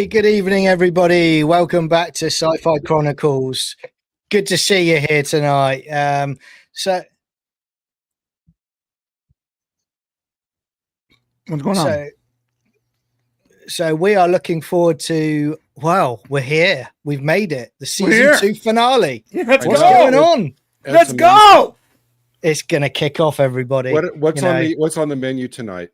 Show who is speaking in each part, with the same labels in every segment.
Speaker 1: good evening, everybody. Welcome back to Sci-Fi Chronicles. Good to see you here tonight.
Speaker 2: What's going on?
Speaker 1: So we are looking forward to. Well, we're here. We've made it. The
Speaker 2: We're here.
Speaker 1: season 2 finale.
Speaker 2: Let's
Speaker 1: What's
Speaker 2: go.
Speaker 1: going on?
Speaker 2: Let's go.
Speaker 1: It's gonna kick off, everybody.
Speaker 3: What's on the menu tonight,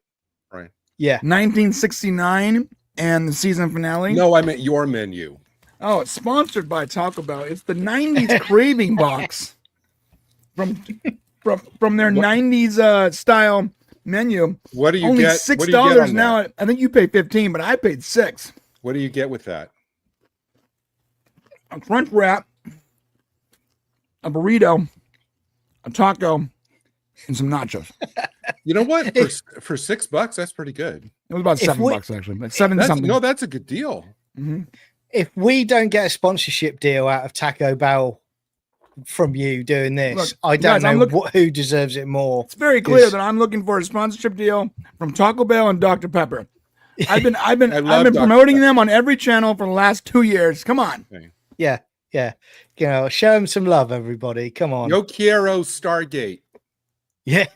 Speaker 3: Brian?
Speaker 1: Yeah,
Speaker 2: 1969 and the season finale.
Speaker 3: No, I meant your menu.
Speaker 2: Oh, it's sponsored by Taco Bell. It's the 90s craving box from their 90s style menu.
Speaker 3: What do you
Speaker 2: Only
Speaker 3: get?
Speaker 2: $6 now. I think you paid $15, but I paid $6.
Speaker 3: What do you get with that?
Speaker 2: A crunch wrap, a burrito, a taco, and some nachos.
Speaker 3: You know what? For $6, that's pretty good.
Speaker 2: It was about $7 actually, but something.
Speaker 3: No, that's a good deal.
Speaker 2: Mm-hmm.
Speaker 1: If we don't get a sponsorship deal out of Taco Bell from you doing this,
Speaker 2: Look,
Speaker 1: I don't
Speaker 2: guys,
Speaker 1: know who deserves it more.
Speaker 2: It's very clear that I'm looking for a sponsorship deal from Taco Bell and Dr. Pepper. I've been promoting them on every channel for the last 2 years. Come on.
Speaker 3: Okay.
Speaker 1: Yeah. You know, show them some love, everybody. Come on.
Speaker 3: Yo quiero Stargate.
Speaker 1: Yeah.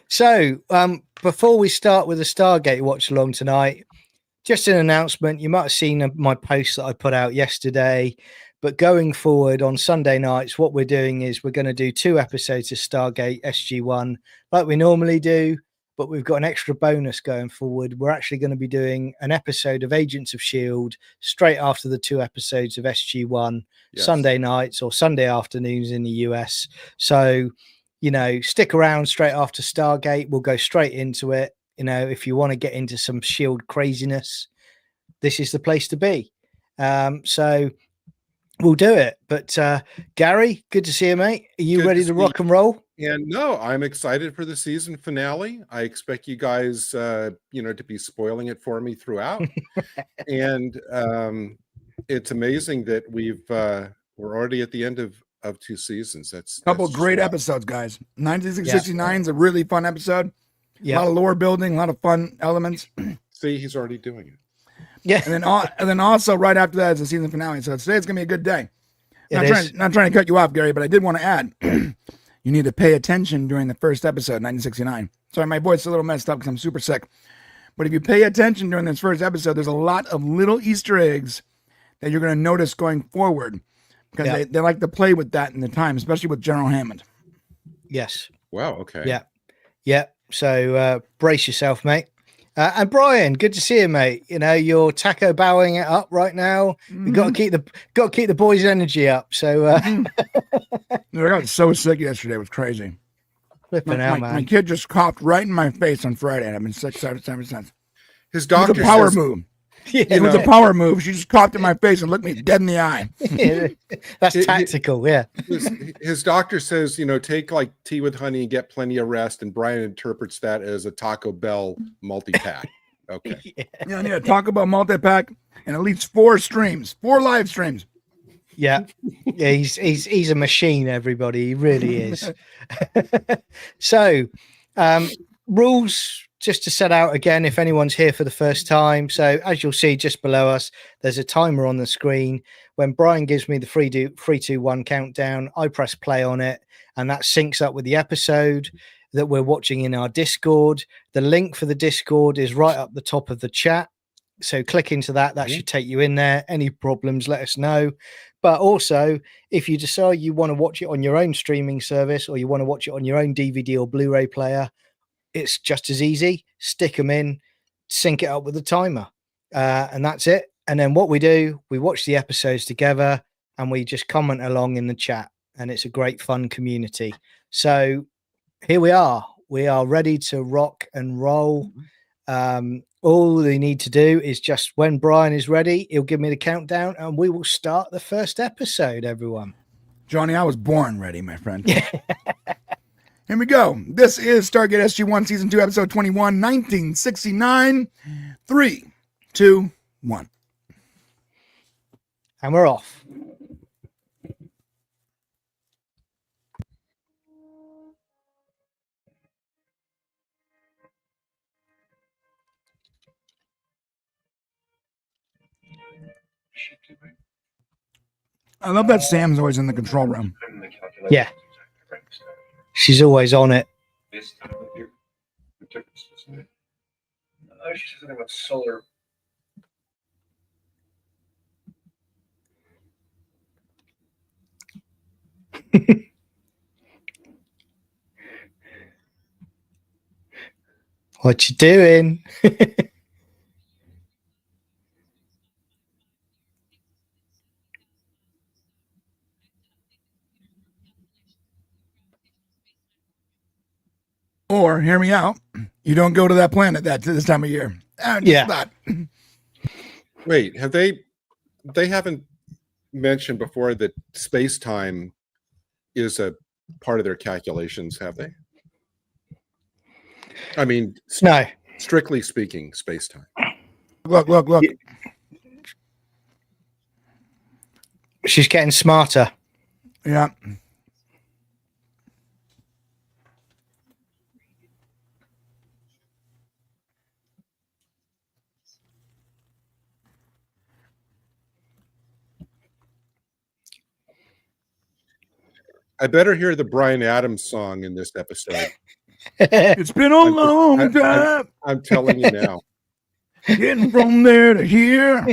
Speaker 1: So, before we start with the Stargate watch along tonight, just an announcement. You might have seen my post that I put out yesterday, but going forward on Sunday nights, what we're doing is we're going to do 2 episodes of Stargate SG-1 like we normally do, but we've got an extra bonus going forward. We're actually going to be doing an episode of Agents of S.H.I.E.L.D. straight after the 2 episodes of SG-1, yes, Sunday nights or Sunday afternoons in the US. So, you know, stick around straight after Stargate. We'll go straight into it. You know, if you want to get into some S.H.I.E.L.D. craziness, this is the place to be. So we'll do it. But Gary, good to see you, mate. Are you ready to rock and roll?
Speaker 3: And no, I'm excited for the season finale. I expect you guys, to be spoiling it for me throughout. And it's amazing that we're already at the end of 2 seasons. That's
Speaker 2: a couple great episodes, guys. 1969 is a really fun episode. Yeah. A lot of lore building, a lot of fun elements.
Speaker 3: See, he's already doing it.
Speaker 1: Yeah.
Speaker 2: And then also right after that is the season finale. So today's gonna be a good day. Not trying to cut you off, Gary, but I did want to add you need to pay attention during the first episode, 1969. Sorry, my voice is a little messed up because I'm super sick. But if you pay attention during this first episode, there's a lot of little Easter eggs that you're going to notice going forward because they like to play with that in the time, especially with General Hammond.
Speaker 1: Yes.
Speaker 3: Wow. Okay.
Speaker 1: Yeah. So brace yourself, mate. And Brian, good to see you, mate. You know, you're Taco Bowing it up right now. Mm-hmm. You got to keep the boys' energy up. So I
Speaker 2: got so sick yesterday; it was crazy.
Speaker 1: Flipping out, man.
Speaker 2: My kid just coughed right in my face on Friday, and I've been sick ever since.
Speaker 3: His doctor
Speaker 2: it was a power move.
Speaker 1: Yeah,
Speaker 2: it was a power move. She just coughed in my face and looked me dead in the eye.
Speaker 1: Yeah, that's tactical. Yeah.
Speaker 3: His doctor says, take like tea with honey and get plenty of rest. And Brian interprets that as a Taco Bell multi-pack. Okay.
Speaker 2: Yeah. Taco Bell multi-pack and at least 4 live streams.
Speaker 1: Yeah. He's a machine, everybody. He really is. So, rules. Just to set out again, if anyone's here for the first time. So as you'll see just below us, there's a timer on the screen. When Brian gives me the 3, 2, 1 countdown, I press play on it, and that syncs up with the episode that we're watching in our Discord. The link for the Discord is right up the top of the chat. So click into that. That should take you in there. Any problems, let us know. But also, if you decide you want to watch it on your own streaming service or you want to watch it on your own DVD or Blu-ray player, it's just as easy. Stick them in, sync it up with the timer, and that's it. And then what we do, we watch the episodes together and we just comment along in the chat, and it's a great fun community. So here we are. We are ready to rock and roll. All they need to do is just when Brian is ready, he'll give me the countdown and we will start the first episode, everyone.
Speaker 2: Johnny, I was born ready, my friend. Here we go. This is Stargate SG-1 Season 2, Episode 21, 1969. 3, 2, 1.
Speaker 1: And we're off.
Speaker 2: I love that Sam's always in the control room.
Speaker 1: Yeah. She's always on it.
Speaker 4: This time of year. She said something about solar.
Speaker 1: What you doing?
Speaker 2: Or hear me out. You don't go to that planet this time of year.
Speaker 1: Yeah.
Speaker 3: Wait, have they haven't mentioned before that space-time is a part of their calculations, have they? I mean,
Speaker 1: No.
Speaker 3: Strictly speaking, space-time.
Speaker 2: Look.
Speaker 1: She's getting smarter.
Speaker 2: Yeah.
Speaker 3: I better hear the Bryan Adams song in this episode.
Speaker 2: It's been a long time.
Speaker 3: I'm telling you now.
Speaker 2: Getting from there to here.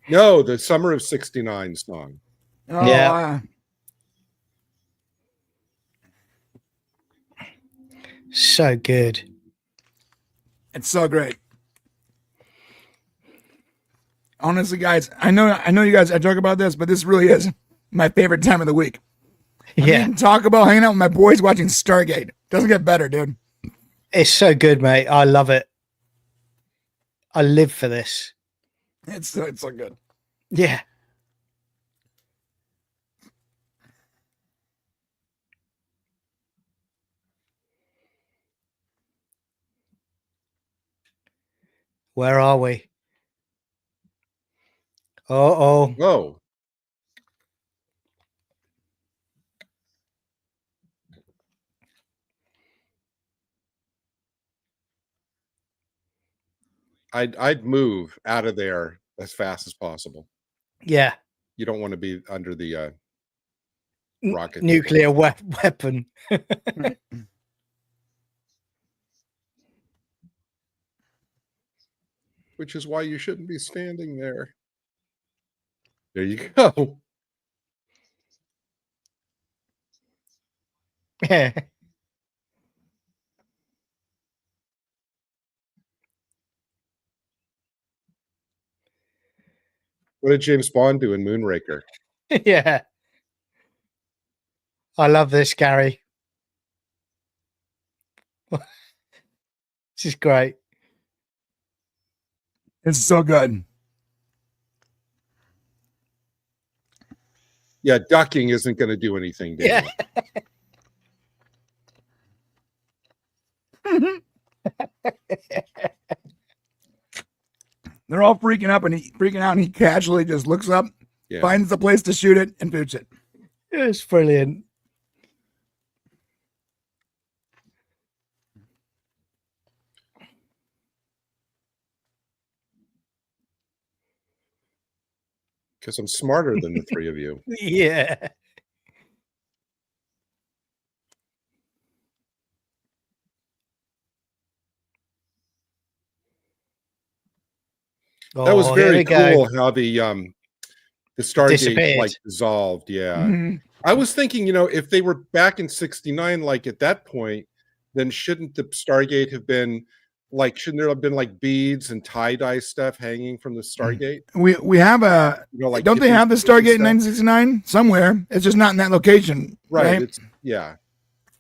Speaker 3: No, the Summer of '69 song.
Speaker 2: Oh,
Speaker 1: Yeah. So good.
Speaker 2: It's so great. Honestly, guys, I know you guys, I joke about this, but this really is my favorite time of the week.
Speaker 1: Yeah.
Speaker 2: Talk about hanging out with my boys watching Stargate. Doesn't get better, dude.
Speaker 1: It's so good, mate. I love it. I live for this.
Speaker 2: It's so good.
Speaker 1: Yeah. Where are we? Oh.
Speaker 3: Whoa. I'd move out of there as fast as possible.
Speaker 1: Yeah.
Speaker 3: You don't want to be under the rocket
Speaker 1: nuclear weapon.
Speaker 3: Which is why you shouldn't be standing there. There you go.
Speaker 1: Yeah.
Speaker 3: What did James Bond do in Moonraker?
Speaker 1: Yeah. I love this, Gary. This is great.
Speaker 2: It's so good.
Speaker 3: Yeah, ducking isn't going to do anything.
Speaker 1: Yeah.
Speaker 2: They're all freaking out, and he casually just looks up, finds the place to shoot it, and shoots it.
Speaker 1: It's brilliant.
Speaker 3: Because I'm smarter than the three of you.
Speaker 1: Yeah.
Speaker 3: That was very cool how the Stargate like dissolved. Yeah.
Speaker 2: Mm-hmm.
Speaker 3: I was thinking, if they were back in '69, like at that point, then shouldn't the Stargate have been like, shouldn't there have been like beads and tie-dye stuff hanging from the Stargate?
Speaker 2: We have a,
Speaker 3: like
Speaker 2: don't they have the Stargate in 1969 somewhere? It's just not in that location.
Speaker 3: Right.
Speaker 2: Right?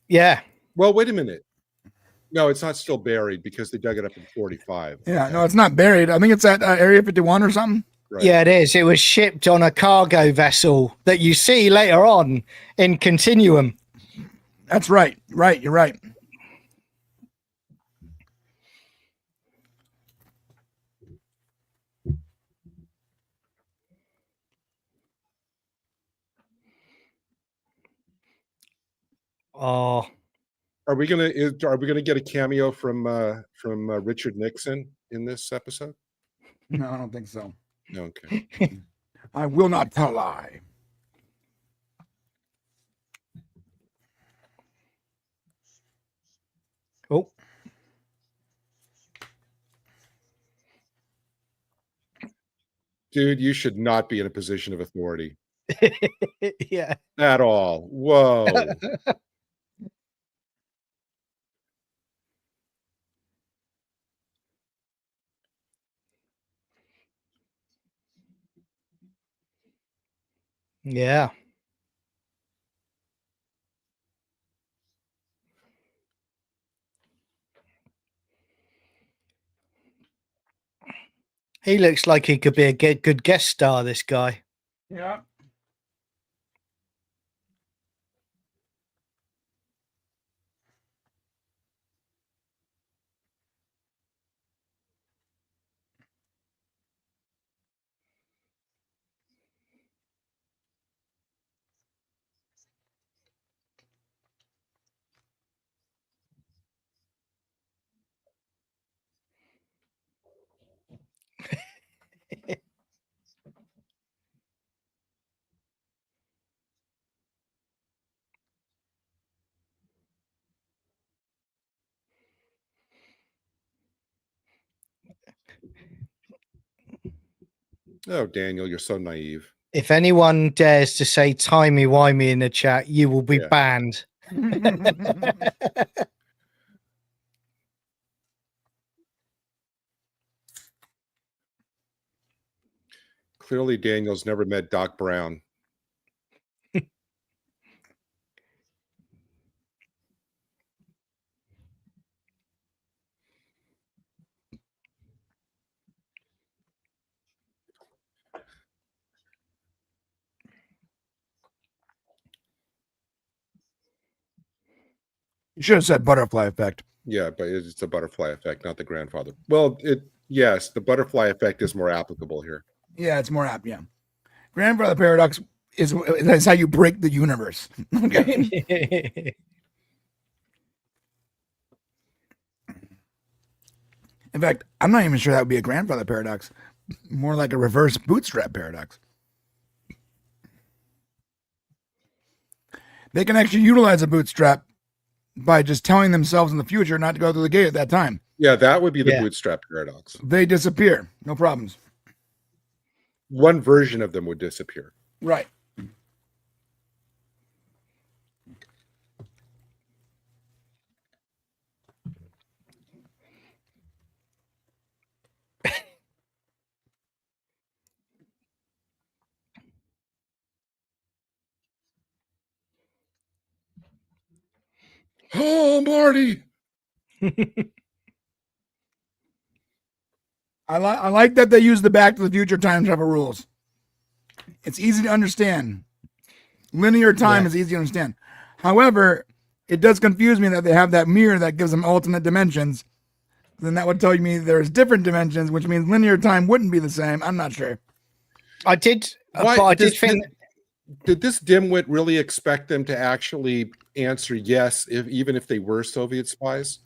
Speaker 1: Yeah.
Speaker 3: Well, wait a minute. No, it's not still buried because they dug it up in 45.
Speaker 2: Yeah, no, it's not buried. I think it's at Area 51 or something.
Speaker 3: Right.
Speaker 1: Yeah, it is. It was shipped on a cargo vessel that you see later on in Continuum.
Speaker 2: That's right. Right, you're right.
Speaker 1: Oh.
Speaker 3: Are we gonna get a cameo from Richard Nixon in this episode?
Speaker 2: No, I don't think so.
Speaker 3: Okay.
Speaker 2: I will not tell a lie.
Speaker 1: Oh.
Speaker 3: Dude, you should not be in a position of authority
Speaker 1: Yeah.
Speaker 3: at all. Whoa.
Speaker 1: Yeah. He looks like he could be a good guest star, this guy.
Speaker 2: Yeah.
Speaker 3: Oh, Daniel, you're so naive.
Speaker 1: If anyone dares to say timey-wimey in the chat, you will be
Speaker 3: Yeah.
Speaker 1: banned.
Speaker 3: Clearly, Daniel's never met Doc Brown.
Speaker 2: You should have said butterfly effect.
Speaker 3: Yeah, but it's a butterfly effect, not the grandfather. Well, yes, the butterfly effect is more applicable here.
Speaker 2: Yeah, it's more apt. Yeah. Grandfather paradox is that's how you break the universe. Okay. In fact, I'm not even sure that would be a grandfather paradox. More like a reverse bootstrap paradox. They can actually utilize a bootstrap by just telling themselves in the future not to go through the gate at that time.
Speaker 3: Yeah, that would be the
Speaker 1: Yeah.
Speaker 3: bootstrap paradox.
Speaker 2: They disappear. No problems.
Speaker 3: One version of them would disappear.
Speaker 2: Right.
Speaker 3: Oh, Marty.
Speaker 2: I like that they use the Back to the Future time travel rules. It's easy to understand. Linear time is easy to understand. However, it does confuse me that they have that mirror that gives them alternate dimensions. Then that would tell me there's different dimensions, which means linear time wouldn't be the same. I'm not sure.
Speaker 1: I did,
Speaker 3: Why-
Speaker 1: but I
Speaker 3: does-
Speaker 1: did think.
Speaker 3: Did this dimwit really expect them to actually answer yes, even if they were Soviet spies?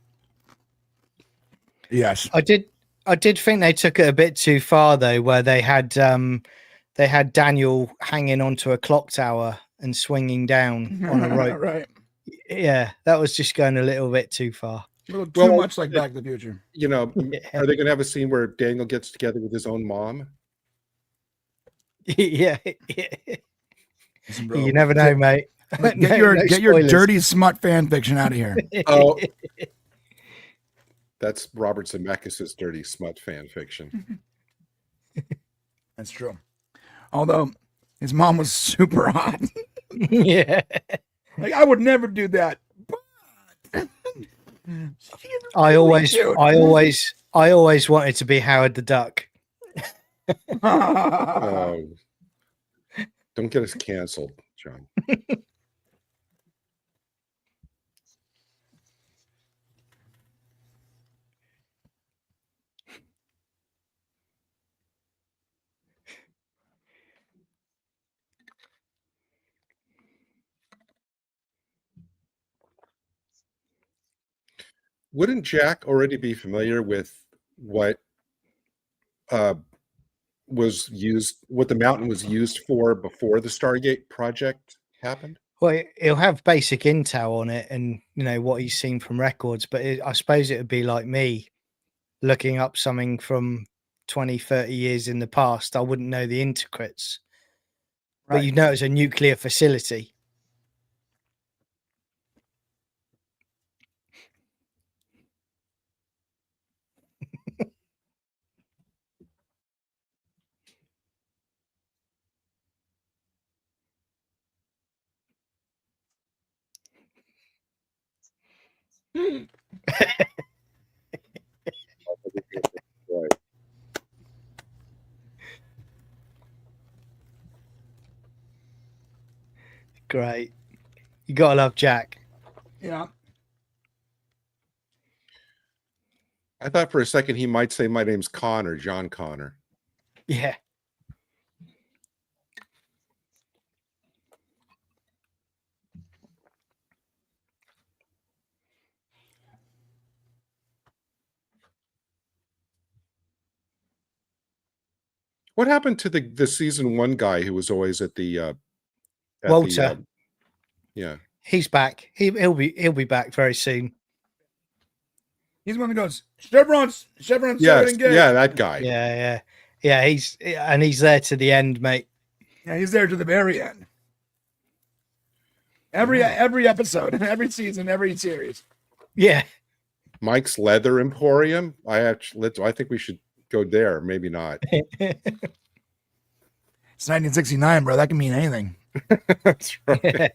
Speaker 2: Yes.
Speaker 1: I did think they took it a bit too far though, where they had Daniel hanging onto a clock tower and swinging down on a rope.
Speaker 2: Right.
Speaker 1: Yeah, that was just going a little bit too far.
Speaker 2: A little too
Speaker 3: Well,
Speaker 2: much like Back to the Future.
Speaker 3: You know,
Speaker 1: Yeah.
Speaker 3: are they going to have a scene where Daniel gets together with his own mom?
Speaker 1: Yeah,
Speaker 2: Bro,
Speaker 1: you never know, mate.
Speaker 2: Get
Speaker 1: No-
Speaker 2: your
Speaker 1: no
Speaker 2: get your
Speaker 1: spoilers.
Speaker 2: dirty smut fan fiction out of here.
Speaker 3: Oh, that's Robert Zemeckis' dirty smut fan fiction.
Speaker 2: That's true. Although his mom was super hot.
Speaker 1: Yeah,
Speaker 2: Like I would never do that. But
Speaker 1: I always wanted to be Howard the Duck.
Speaker 3: Oh, don't get us canceled, John. Wouldn't Jack already be familiar with what was used, what the mountain was used for before the Stargate project happened?
Speaker 1: Well, he'll have basic intel on it and, what he's seen from records, but I suppose it would be like me looking up something from 20, 30 years in the past. I wouldn't know the intricacies, but
Speaker 2: Right.
Speaker 1: you know it's a nuclear facility.
Speaker 3: Right.
Speaker 1: Great. You gotta love Jack.
Speaker 2: Yeah.
Speaker 3: I thought for a second he might say my name's Connor, John Connor.
Speaker 1: Yeah.
Speaker 3: What happened to the season 1 guy who was always at the
Speaker 1: Walter.
Speaker 3: Yeah.
Speaker 1: He's back. He'll be back very soon.
Speaker 2: He's one that goes, Chevron,
Speaker 3: Yes,
Speaker 2: Stargate.
Speaker 3: yeah, that guy.
Speaker 1: Yeah. He's there to the end, mate.
Speaker 2: Yeah, he's there to the very end. Every episode, every season, every series.
Speaker 1: Yeah.
Speaker 3: Mike's Leather Emporium. I think we should go there. Maybe not.
Speaker 2: It's 1969, bro. That can mean anything.
Speaker 3: That's right.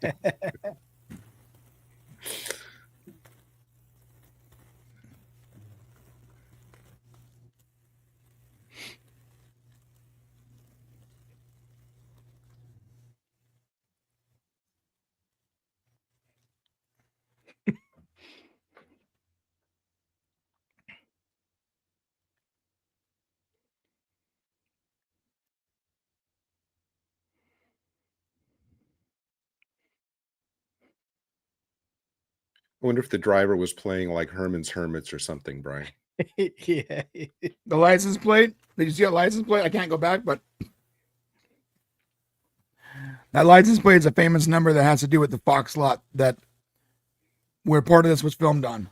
Speaker 3: I wonder if the driver was playing like Herman's Hermits or something, Brian.
Speaker 1: Yeah.
Speaker 2: The license plate. Did you see a license plate? I can't go back, but that license plate is a famous number that has to do with the Fox lot that where part of this was filmed on.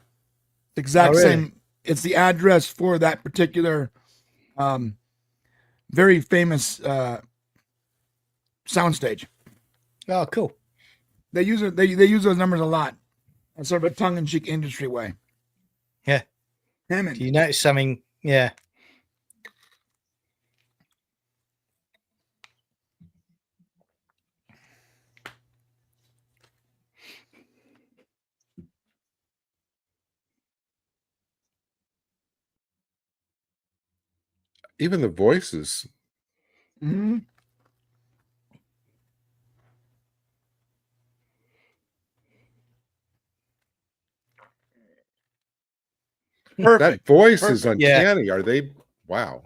Speaker 2: Exact
Speaker 1: Oh, really?
Speaker 2: same. It's the address for that particular very famous soundstage.
Speaker 1: Oh, cool.
Speaker 2: They use it. They use those numbers a lot. That's sort of a tongue-in-cheek industry way.
Speaker 1: Yeah.
Speaker 2: Hammond.
Speaker 1: Do you notice something? Yeah.
Speaker 3: Even the voices.
Speaker 2: Mm-hmm. Perfect.
Speaker 3: That voice is
Speaker 2: Perfect.
Speaker 3: uncanny. Are they? Wow.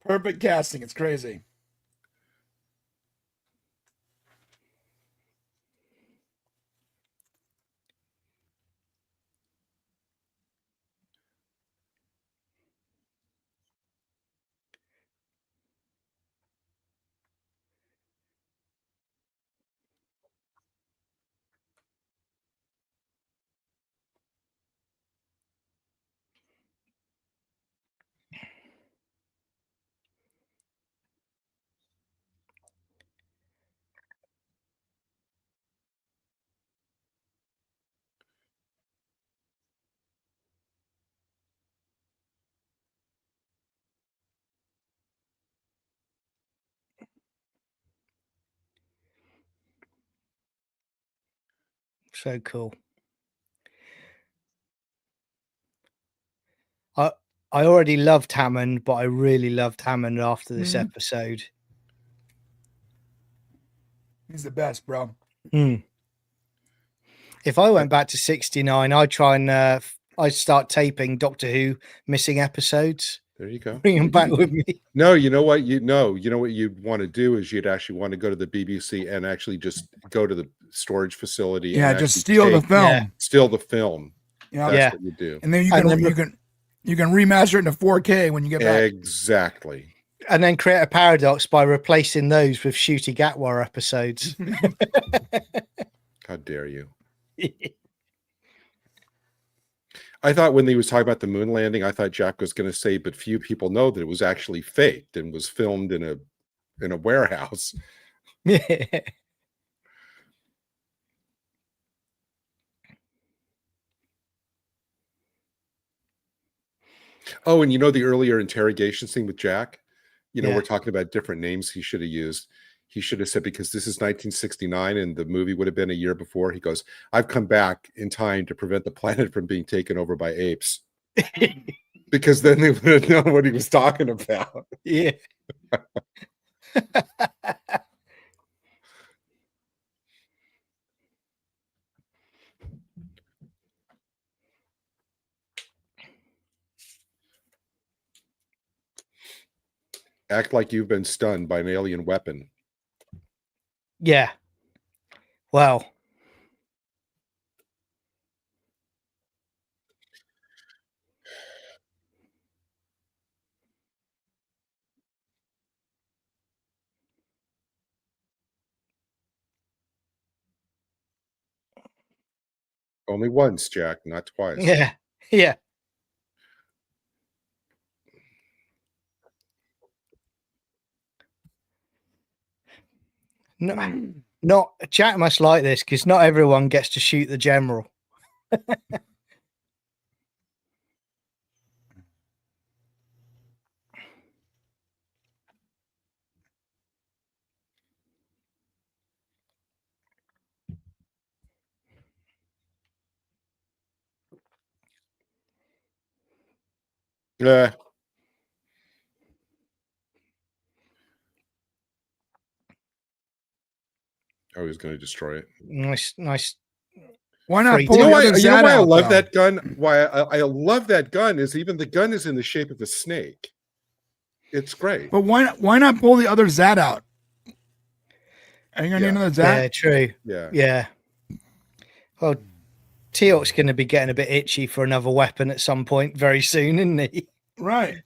Speaker 2: Perfect casting. It's crazy.
Speaker 1: So cool. I already loved Hammond, but I really loved Hammond after this
Speaker 2: Mhm.
Speaker 1: episode.
Speaker 2: He's the best, bro.
Speaker 1: If I went back to 69, I'd try and I'd start taping Doctor Who missing episodes.
Speaker 3: There you go.
Speaker 1: Bring them back with me.
Speaker 3: No, you know what you'd want to do is you'd actually want to go to the BBC and actually just go to the storage facility.
Speaker 2: Yeah,
Speaker 3: and
Speaker 2: just
Speaker 3: actually
Speaker 2: steal the film.
Speaker 1: Yeah.
Speaker 3: steal the film.
Speaker 2: Yeah.
Speaker 3: That's what you do.
Speaker 2: And then you
Speaker 1: And
Speaker 2: can
Speaker 1: then-
Speaker 2: you can remaster it into 4K when you get back.
Speaker 3: Exactly.
Speaker 1: And then create a paradox by replacing those with Shooty Gatwa episodes.
Speaker 3: How dare you? I thought when he was talking about the moon landing, I thought Jack was going to say, but few people know that it was actually faked and was filmed in a warehouse. Oh, and the earlier interrogation scene with Jack, we're talking about different names he should have used. He should have said, because this is 1969 and the movie would have been a year before. He goes, I've come back in time to prevent the planet from being taken over by apes. Because then they would have known what he was talking about.
Speaker 1: Yeah.
Speaker 3: Act like you've been stunned by an alien weapon.
Speaker 1: Yeah. Well.
Speaker 3: Only once, Jack, not twice.
Speaker 1: Yeah. Yeah. No, not Jack must like this because not everyone gets to shoot the general.
Speaker 3: Yeah. Oh, he's going to destroy it.
Speaker 1: Nice.
Speaker 2: Why not
Speaker 1: Free
Speaker 2: pull
Speaker 3: You know
Speaker 2: the
Speaker 3: why?
Speaker 2: other
Speaker 3: You know
Speaker 2: Zad
Speaker 3: why I
Speaker 2: out,
Speaker 3: love
Speaker 2: though?
Speaker 3: that gun? Why I love that gun is even the gun is in the shape of a snake. It's great.
Speaker 2: But why not pull the other Zad out? Are you gonna need another Zad?
Speaker 1: Yeah, true.
Speaker 3: Yeah.
Speaker 1: Yeah. Well, Teal'c's going to be getting a bit itchy for another weapon at some point very soon, isn't he?
Speaker 2: Right.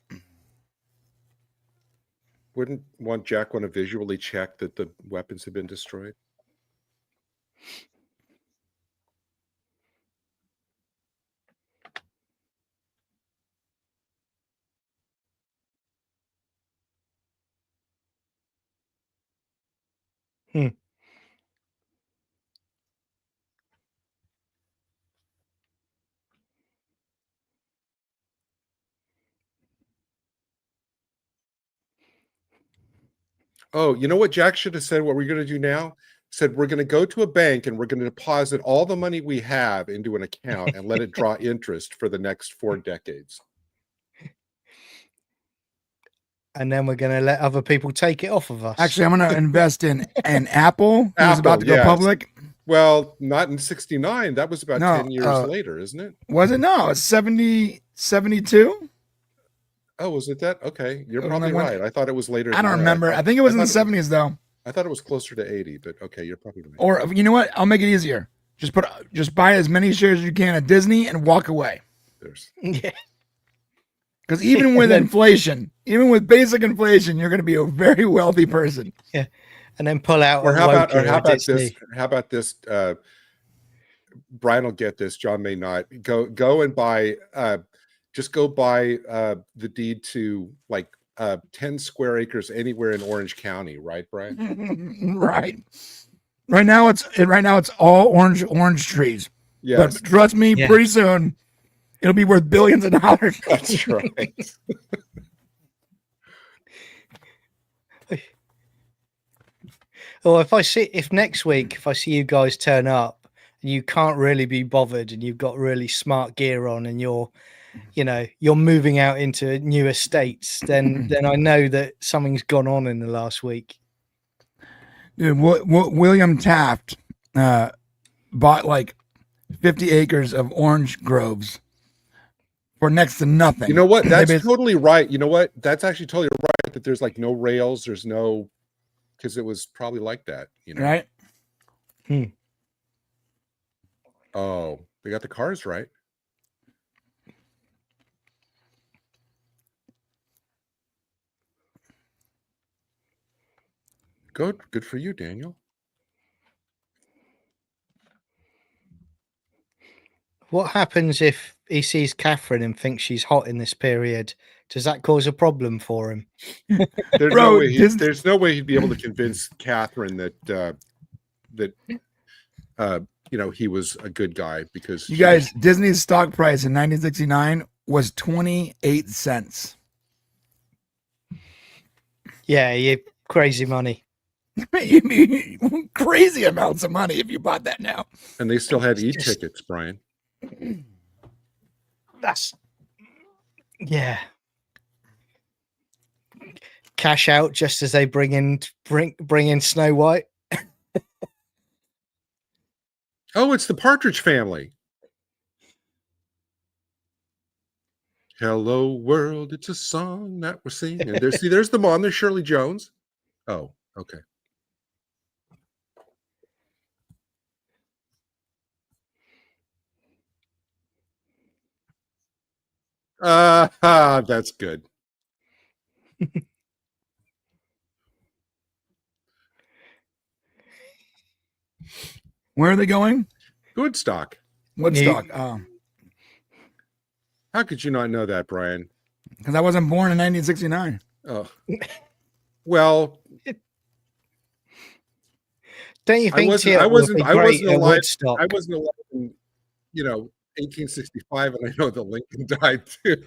Speaker 3: Wouldn't Jack want to visually check that the weapons have been destroyed? Oh, you know what Jack should have said? What we're going to do now? Said we're going to go to a bank and we're going to deposit all the money we have into an account and let it draw interest for the next 4 decades.
Speaker 1: And then we're going to let other people take it off of us.
Speaker 2: Actually, I'm going to invest in an Apple. Who's about to go public.
Speaker 3: Well, not in 69. That was about 10 years later, isn't it?
Speaker 2: Was it? No, it's 72.
Speaker 3: Oh, was it that? Okay, you're probably right. I thought it was later.
Speaker 2: I don't remember. I think it was in the 70s, though.
Speaker 3: I thought it was closer to 80, but okay, you're probably right.
Speaker 2: Or you know what? I'll make it easier. Just buy as many shares as you can at Disney and walk away.
Speaker 1: Yeah.
Speaker 2: Because even with inflation, even with basic inflation, you're going to be a very wealthy person.
Speaker 1: Yeah. And then pull out.
Speaker 3: Or how about this? How about this? Brian will get this. John may not. Go and buy. Just go buy the deed to like 10 square acres anywhere in Orange County, right, Brian?
Speaker 2: Right. Right now it's all orange trees.
Speaker 3: Yes.
Speaker 2: But trust me, pretty soon it'll be worth billions of dollars.
Speaker 3: That's right.
Speaker 1: Or if next week, if I see you guys turn up and you can't really be bothered and you've got really smart gear on and you're moving out into new estates, then I know that something's gone on in the last week.
Speaker 2: Dude, William Taft bought like 50 acres of orange groves for next to nothing.
Speaker 3: You know what? That's totally right. You know what? That's actually totally right. That there's like no rails. There's no, because it was probably like that.
Speaker 2: Right.
Speaker 3: Oh, they got the cars right. Good for you, Daniel.
Speaker 1: What happens if he sees Catherine and thinks she's hot in this period? Does that cause a problem for him?
Speaker 3: There's
Speaker 2: Bro,
Speaker 3: no way
Speaker 2: Disney-
Speaker 3: there's no way he'd be able to convince Catherine that he was a good guy, because
Speaker 2: you guys, Disney's stock price in 1969 was 28 cents.
Speaker 1: Yeah, you crazy money.
Speaker 2: Crazy amounts of money if you bought that now.
Speaker 3: And they still had e-tickets, Brian.
Speaker 1: Yeah. Cash out just as they bring in Snow White.
Speaker 3: Oh, it's the Partridge Family. Hello world, it's a song that we're singing. There's the mom. There's Shirley Jones. Oh, okay. That's good.
Speaker 2: Where are they going?
Speaker 3: Woodstock.
Speaker 2: Woodstock.
Speaker 3: How could you not know that, Brian?
Speaker 2: Because I wasn't born in 1969.
Speaker 3: Oh, well,
Speaker 1: don't you think
Speaker 3: I wasn't alive.
Speaker 1: Woodstock?
Speaker 3: I wasn't alive in 1865, and I know that Lincoln died too.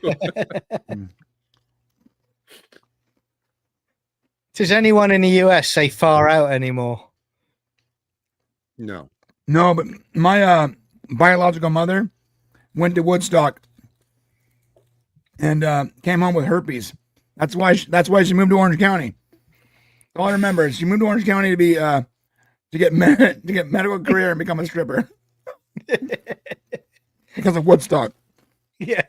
Speaker 1: Does anyone in the US say far out anymore?
Speaker 3: No.
Speaker 2: No, but my biological mother went to Woodstock and came home with herpes. That's why she moved to Orange County. All I remember is she moved to Orange County to be to get medical career and become a stripper because of Woodstock.
Speaker 1: Yeah.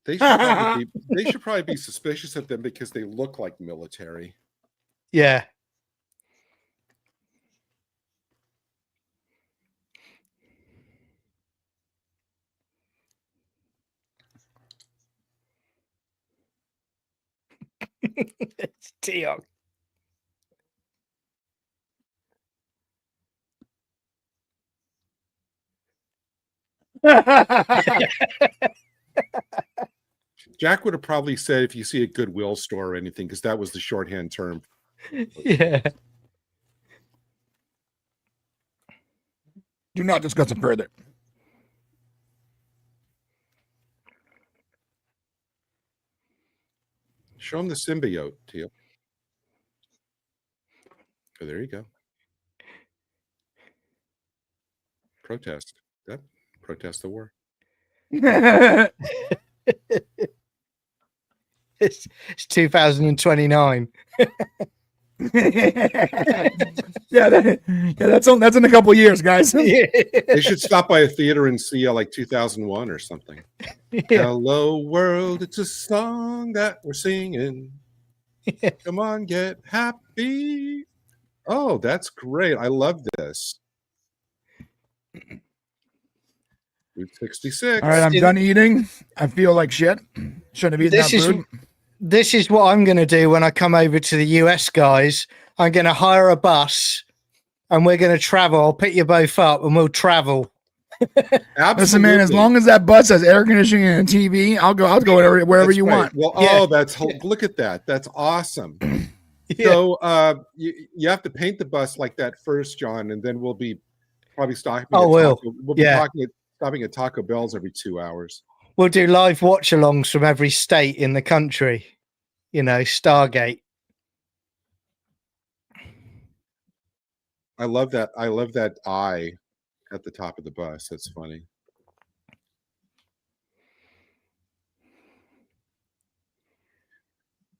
Speaker 3: They should probably be suspicious of them because they look like military.
Speaker 1: Yeah. It's Teok.
Speaker 3: Jack would have probably said if you see a Goodwill store or anything, because that was the shorthand term.
Speaker 1: Yeah.
Speaker 2: Do not discuss it further.
Speaker 3: Show him the symbiote, Teal. Oh, there you go. Protest. Yep. Protest the war.
Speaker 1: It's 2029.
Speaker 2: That's in a couple of years, guys.
Speaker 3: They should stop by a theater and see like 2001 or something.
Speaker 1: Yeah.
Speaker 3: Hello world, it's a song that we're singing. Come on, get happy. Oh, that's great. I love this. Route 66.
Speaker 2: All right, I'm done eating. I feel like shit. Shouldn't have eaten that food.
Speaker 1: This is what I'm going to do when I come over to the US, guys. I'm going to hire a bus and we're going to travel. I'll pick you both up and we'll travel.
Speaker 3: Absolutely.
Speaker 2: Listen, man, as long as that bus has air conditioning and a TV, I'll go wherever you want.
Speaker 3: Well,
Speaker 1: Yeah.
Speaker 3: Look at that. That's awesome.
Speaker 1: Yeah.
Speaker 3: So you have to paint the bus like that first, John, and then we'll be probably stopping. We'll be stopping at Taco Bell's every 2 hours.
Speaker 1: We'll do live watch-alongs from every state in the country. Stargate.
Speaker 3: I love that. I love that eye at the top of the bus. That's funny.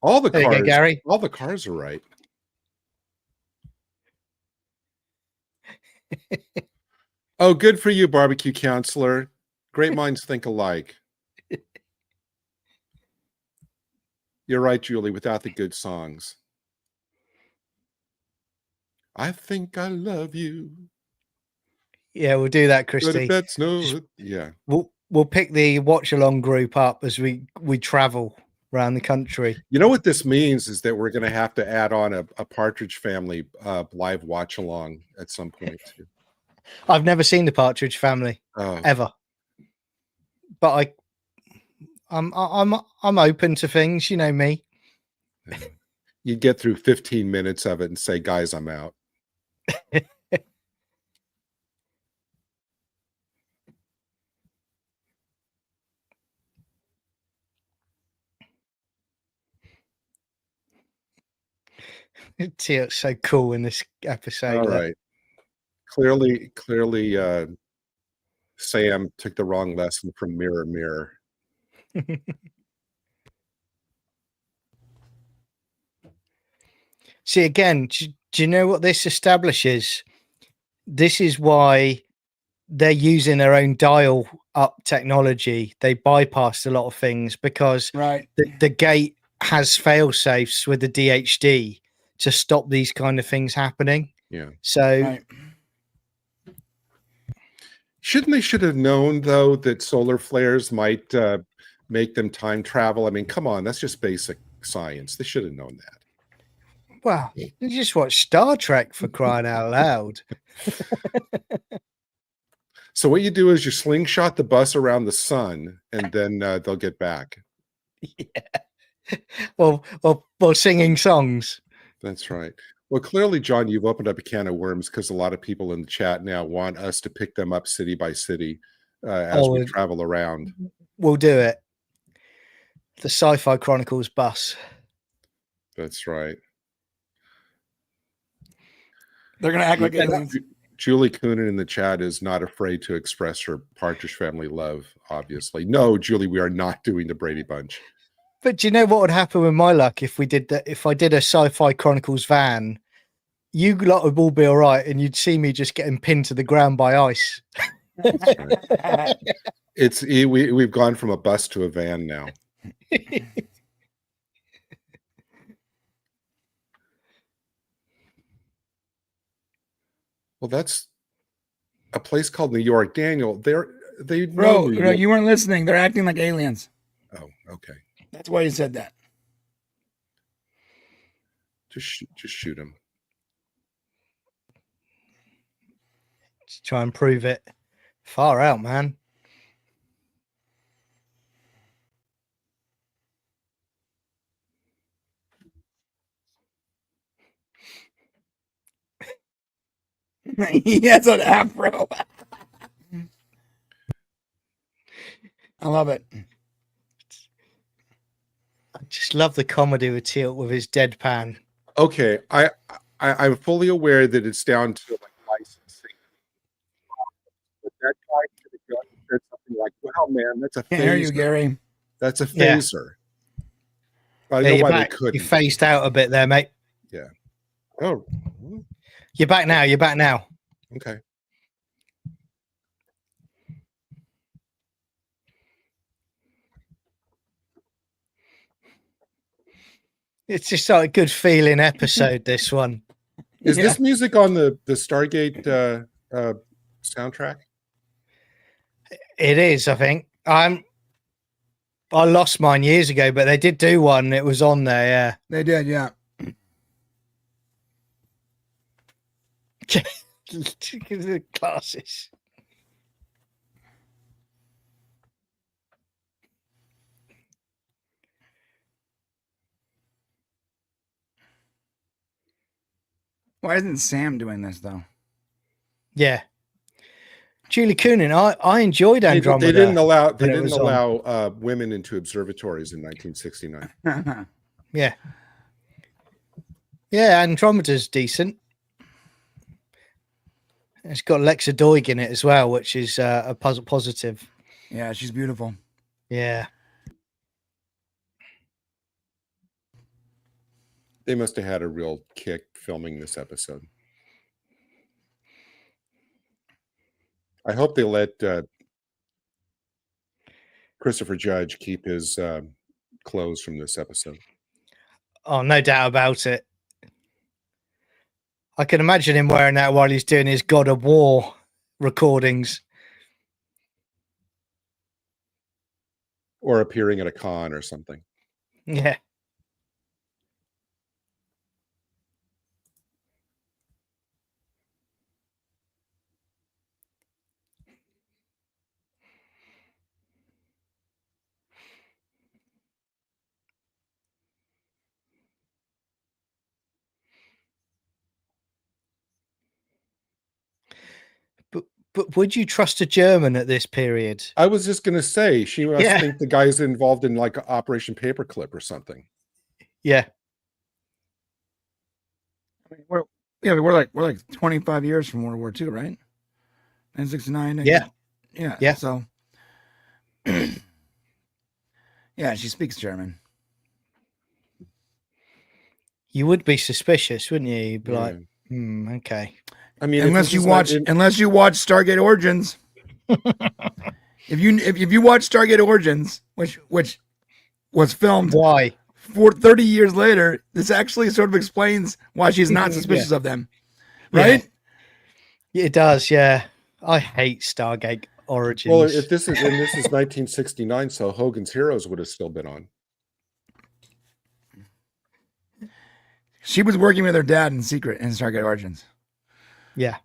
Speaker 3: All the
Speaker 1: There you
Speaker 3: cars,
Speaker 1: go, Gary.
Speaker 3: all the cars are right. Oh, good for you, barbecue counselor. Great minds think alike. You're right, Julie, without the good songs. I think I love you.
Speaker 1: Yeah, we'll do that,
Speaker 3: But if
Speaker 1: Christy.
Speaker 3: that's no, yeah.
Speaker 1: We'll pick the watch along group up as we travel around the country.
Speaker 3: You know what this means is that we're going to have to add on a Partridge Family live watch along at some point too.
Speaker 1: I've never seen the Partridge Family ever, but I'm open to things. You know me.
Speaker 3: You get through 15 minutes of it and say, "Guys, I'm out."
Speaker 1: It's so cool in this episode.
Speaker 3: All right. Clearly, Sam took the wrong lesson from Mirror Mirror.
Speaker 1: See, again, do you know what this establishes? This is why they're using their own dial up technology. They bypassed a lot of things because the gate has fail safes with the DHD to stop these kind of things happening.
Speaker 3: Yeah.
Speaker 1: So
Speaker 3: should have known though that solar flares might make them time travel. I mean, come on, that's just basic science. They should have known that.
Speaker 1: Well, you just watch Star Trek, for crying out loud.
Speaker 3: So what you do is you slingshot the bus around the sun, and then they'll get back.
Speaker 1: Yeah. Well, singing songs.
Speaker 3: That's right. Well, clearly, John, you've opened up a can of worms because a lot of people in the chat now want us to pick them up city by city as we travel around.
Speaker 1: We'll do it. The Sci-Fi Chronicles bus.
Speaker 3: That's right.
Speaker 2: They're going to act like aliens.
Speaker 3: Julie Coonan in the chat is not afraid to express her Partridge Family love, obviously. No, Julie, we are not doing the Brady Bunch.
Speaker 1: But do you know what would happen with my luck if we did that? If I did a Sci-Fi Chronicles van, you lot would all be all right, and you'd see me just getting pinned to the ground by ice.
Speaker 3: Right. We've gone from a bus to a van now. Well, that's a place called New York. Daniel,
Speaker 2: Bro, you weren't listening. They're acting like aliens.
Speaker 3: Oh, okay.
Speaker 2: That's why you said that.
Speaker 3: Just shoot him.
Speaker 1: Just try and prove it. Far out, man.
Speaker 2: He has an afro. I love it.
Speaker 1: I just love the comedy with Teal with his deadpan.
Speaker 3: Okay, I'm fully aware that it's down to like licensing. But that guy could have said something like, "Wow, man, that's a phaser."
Speaker 2: Can't hear you, Gary.
Speaker 3: That's a phaser.
Speaker 1: Yeah.
Speaker 3: I know why they couldn't.
Speaker 1: You phased out a bit there, mate.
Speaker 3: Yeah. Oh.
Speaker 1: You're back now. You're back now.
Speaker 3: Okay.
Speaker 1: It's just like a good feeling episode, this one.
Speaker 3: Is this music on the Stargate soundtrack?
Speaker 1: It is, I think. I lost mine years ago, but they did do one. It was on there, yeah.
Speaker 2: They did, yeah.
Speaker 1: The glasses.
Speaker 2: Why isn't Sam doing this though?
Speaker 1: Yeah. Julie Coonan, I enjoyed Andromeda.
Speaker 3: They didn't allow women into observatories in 1969.
Speaker 1: Yeah. Yeah, Andromeda's decent. It's got Lexa Doig in it as well, which is a positive.
Speaker 2: Yeah, she's beautiful.
Speaker 1: Yeah.
Speaker 3: They must have had a real kick filming this episode. I hope they let Christopher Judge keep his clothes from this episode.
Speaker 1: Oh, no doubt about it. I can imagine him wearing that while he's doing his God of War recordings.
Speaker 3: Or appearing at a con or something.
Speaker 1: Yeah. But would you trust a German at this period?
Speaker 3: I was just going to say, she must think the guy's involved in like Operation Paperclip or something.
Speaker 1: Yeah.
Speaker 2: I mean, we're like 25 years from World War II, right? 1969.
Speaker 1: Yeah.
Speaker 2: So, yeah, she speaks German.
Speaker 1: You would be suspicious, wouldn't you? You'd be like,
Speaker 3: Yeah.
Speaker 1: Okay.
Speaker 3: I mean,
Speaker 2: unless you watch Stargate Origins. if you watch Stargate Origins, which was filmed
Speaker 1: Why?
Speaker 2: for 30 years later, this actually sort of explains why she's not suspicious of them, right?
Speaker 1: Yeah. It does, yeah. I hate Stargate Origins.
Speaker 3: Well, if this is 1969, so Hogan's Heroes would have still been on.
Speaker 2: She was working with her dad in secret in Stargate Origins.
Speaker 1: Yeah.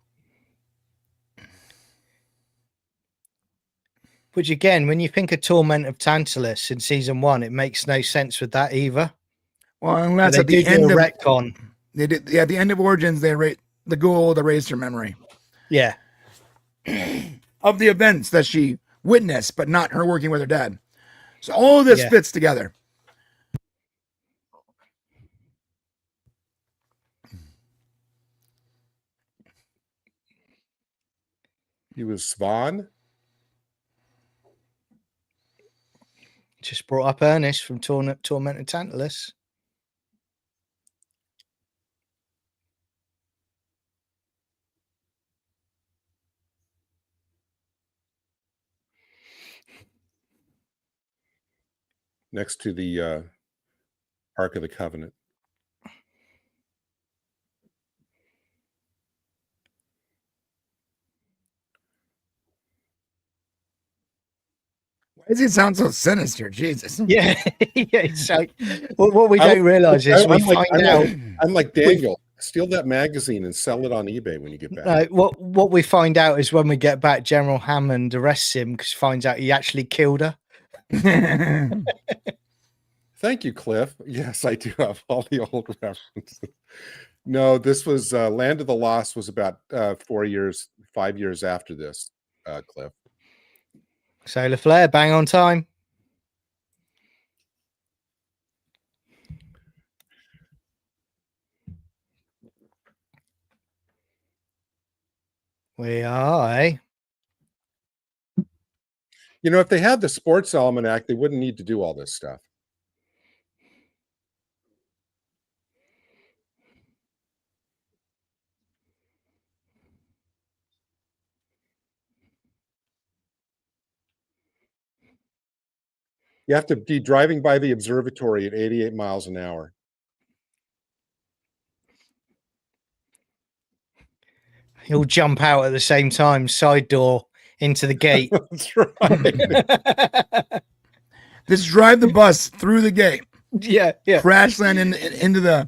Speaker 1: Which again, when you think of Torment of Tantalus in season 1, it makes no sense with that either.
Speaker 2: Well, unless
Speaker 1: they
Speaker 2: at the end of
Speaker 1: retcon.
Speaker 2: They did, at the end of Origins, the Goa'uld erased her memory.
Speaker 1: Yeah.
Speaker 2: Of the events that she witnessed, but not her working with her dad. So all of this fits together.
Speaker 3: He was Svan.
Speaker 1: Just brought up Ernest from Torment of Tantalus.
Speaker 3: Next to the Ark of the Covenant.
Speaker 2: Why does he sound so sinister? Jesus.
Speaker 1: Yeah. It's like, what we don't realize is
Speaker 3: I'm like Daniel. Steal that magazine and sell it on eBay when you get back.
Speaker 1: What we find out is when we get back, General Hammond arrests him because he finds out he actually killed her.
Speaker 3: Thank you, Cliff. Yes, I do have all the old references. No, this was Land of the Lost was about 5 years after this, Cliff.
Speaker 1: Solar flare, bang on time. We are, eh?
Speaker 3: You know, if they had the sports almanac, they wouldn't need to do all this stuff. You have to be driving by the observatory at 88 miles an hour.
Speaker 1: He'll jump out at the same time, side door into the gate.
Speaker 3: That's right.
Speaker 2: Just drive the bus through the gate.
Speaker 1: Yeah.
Speaker 2: Crash land into the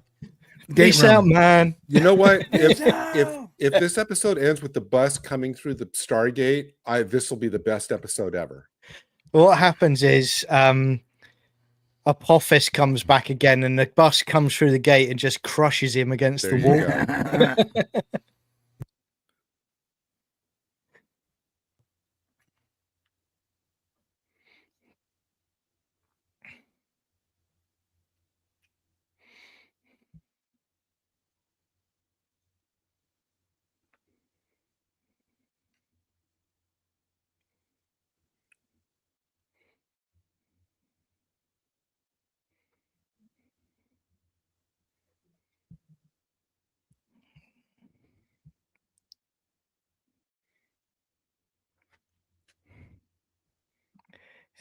Speaker 2: gate
Speaker 1: Peace
Speaker 2: room.
Speaker 1: out, man.
Speaker 3: You know what? If this episode ends with the bus coming through the Stargate, this will be the best episode ever.
Speaker 1: What happens is Apophis comes back again and the bus comes through the gate and just crushes him against the wall.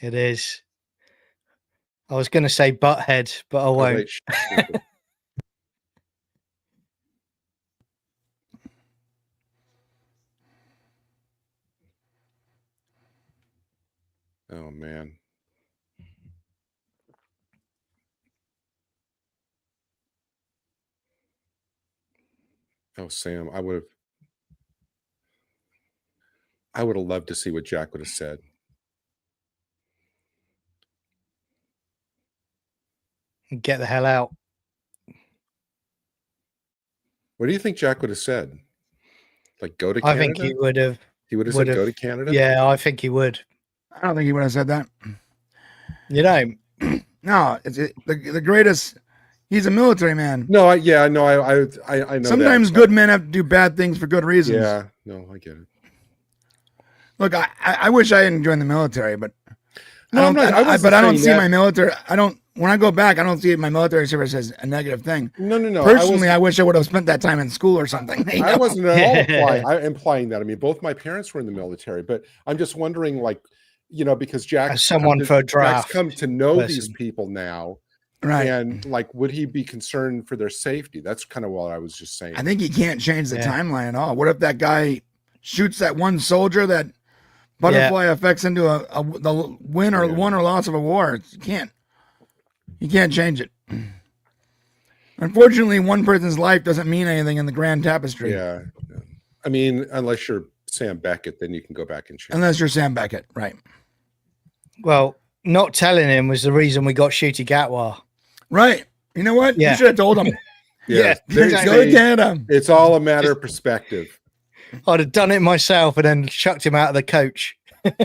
Speaker 1: It is. I was going to say butthead, but I won't.
Speaker 3: Oh man. Oh Sam, I would have loved to see what Jack would have said.
Speaker 1: Get the hell out.
Speaker 3: What do you think Jack would have said? Like, go to
Speaker 1: I
Speaker 3: Canada?
Speaker 1: think he would have.
Speaker 3: He would have said, go to Canada?
Speaker 1: Yeah, I think he would.
Speaker 2: I don't think he would have said that.
Speaker 1: You know,
Speaker 2: No, the greatest. He's a military man.
Speaker 3: No, I know.
Speaker 2: Sometimes
Speaker 3: that,
Speaker 2: good men have to do bad things for good reasons.
Speaker 3: Yeah, no, I get it.
Speaker 2: Look, I wish I hadn't joined the military, but
Speaker 3: No,
Speaker 2: I don't see my military. When I go back, I don't see my military service as a negative thing.
Speaker 3: No.
Speaker 2: Personally, I wish I would have spent that time in school or something.
Speaker 3: I wasn't at all implying that. I mean, both my parents were in the military, but I'm just wondering, like, because
Speaker 1: as someone for a draft,
Speaker 3: Jack's come to know these people now,
Speaker 2: right?
Speaker 3: And like, would he be concerned for their safety? That's kind of what I was just saying.
Speaker 2: I think he can't change the timeline at all. What if that guy shoots that one soldier that butterfly affects into the win or loss of a war? You can't change it. Unfortunately, one person's life doesn't mean anything in the grand tapestry.
Speaker 3: Yeah. I mean, unless you're Sam Beckett, then you can go back and change.
Speaker 2: Unless you're Sam Beckett, right?
Speaker 1: Well, not telling him was the reason we got Shooty Gatwa.
Speaker 2: Right. You know what?
Speaker 1: Yeah.
Speaker 2: You should have told him.
Speaker 1: Yeah.
Speaker 2: Go to Canada.
Speaker 3: It's all a matter of perspective.
Speaker 1: I'd have done it myself and then chucked him out of the coach.
Speaker 2: That's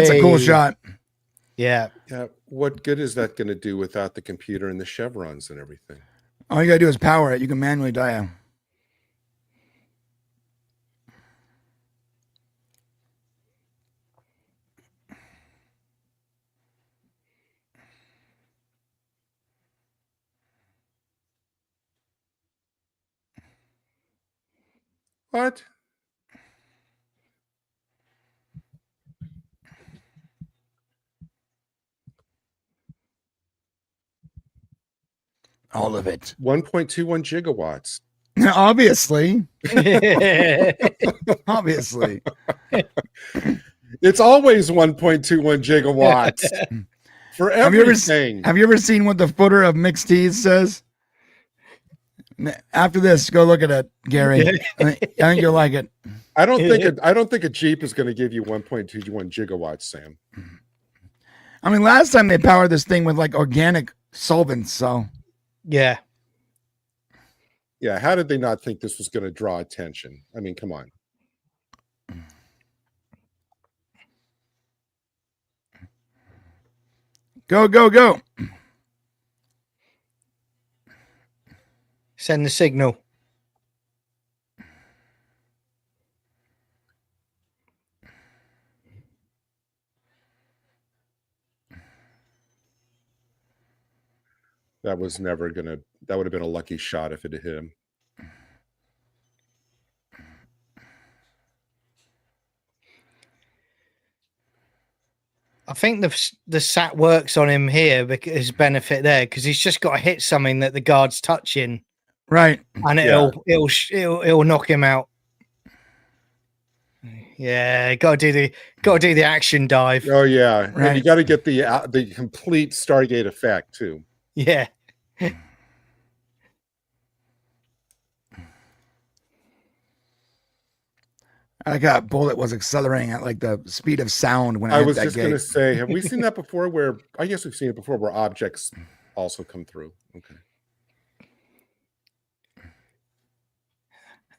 Speaker 2: a cool shot.
Speaker 1: Yeah.
Speaker 3: Yeah. What good is that going to do without the computer and the chevrons and everything?
Speaker 2: All you got to do is power it. You can manually dial.
Speaker 3: What?
Speaker 2: All of it.
Speaker 3: 1.21 gigawatts.
Speaker 2: Obviously. Obviously.
Speaker 3: It's always 1.21 gigawatts for everything.
Speaker 2: Have you ever seen what the footer of Mixed Teas says? After this, go look at it, Gary. I think you'll like it.
Speaker 3: I don't think a Jeep is going to give you 1.21 gigawatts, Sam.
Speaker 2: I mean, last time they powered this thing with like organic solvents, so
Speaker 1: yeah.
Speaker 3: Yeah, how did they not think this was going to draw attention? I mean, come on.
Speaker 2: Go, go, go.
Speaker 1: Send the signal.
Speaker 3: That was never going to, that would have been a lucky shot if it had hit him.
Speaker 1: I think the sat works on him here because his benefit there, because he's just got to hit something that the guard's touching,
Speaker 2: right?
Speaker 1: And it'll knock him out. Yeah, got to do the action dive.
Speaker 3: Oh yeah,
Speaker 2: right.
Speaker 3: And you got to get the complete Stargate effect too.
Speaker 1: Yeah.
Speaker 2: I got Bullet was accelerating at like the speed of sound when
Speaker 3: I was just going to say, have we seen that before? Where I guess we've seen it before, where objects also come through. Okay.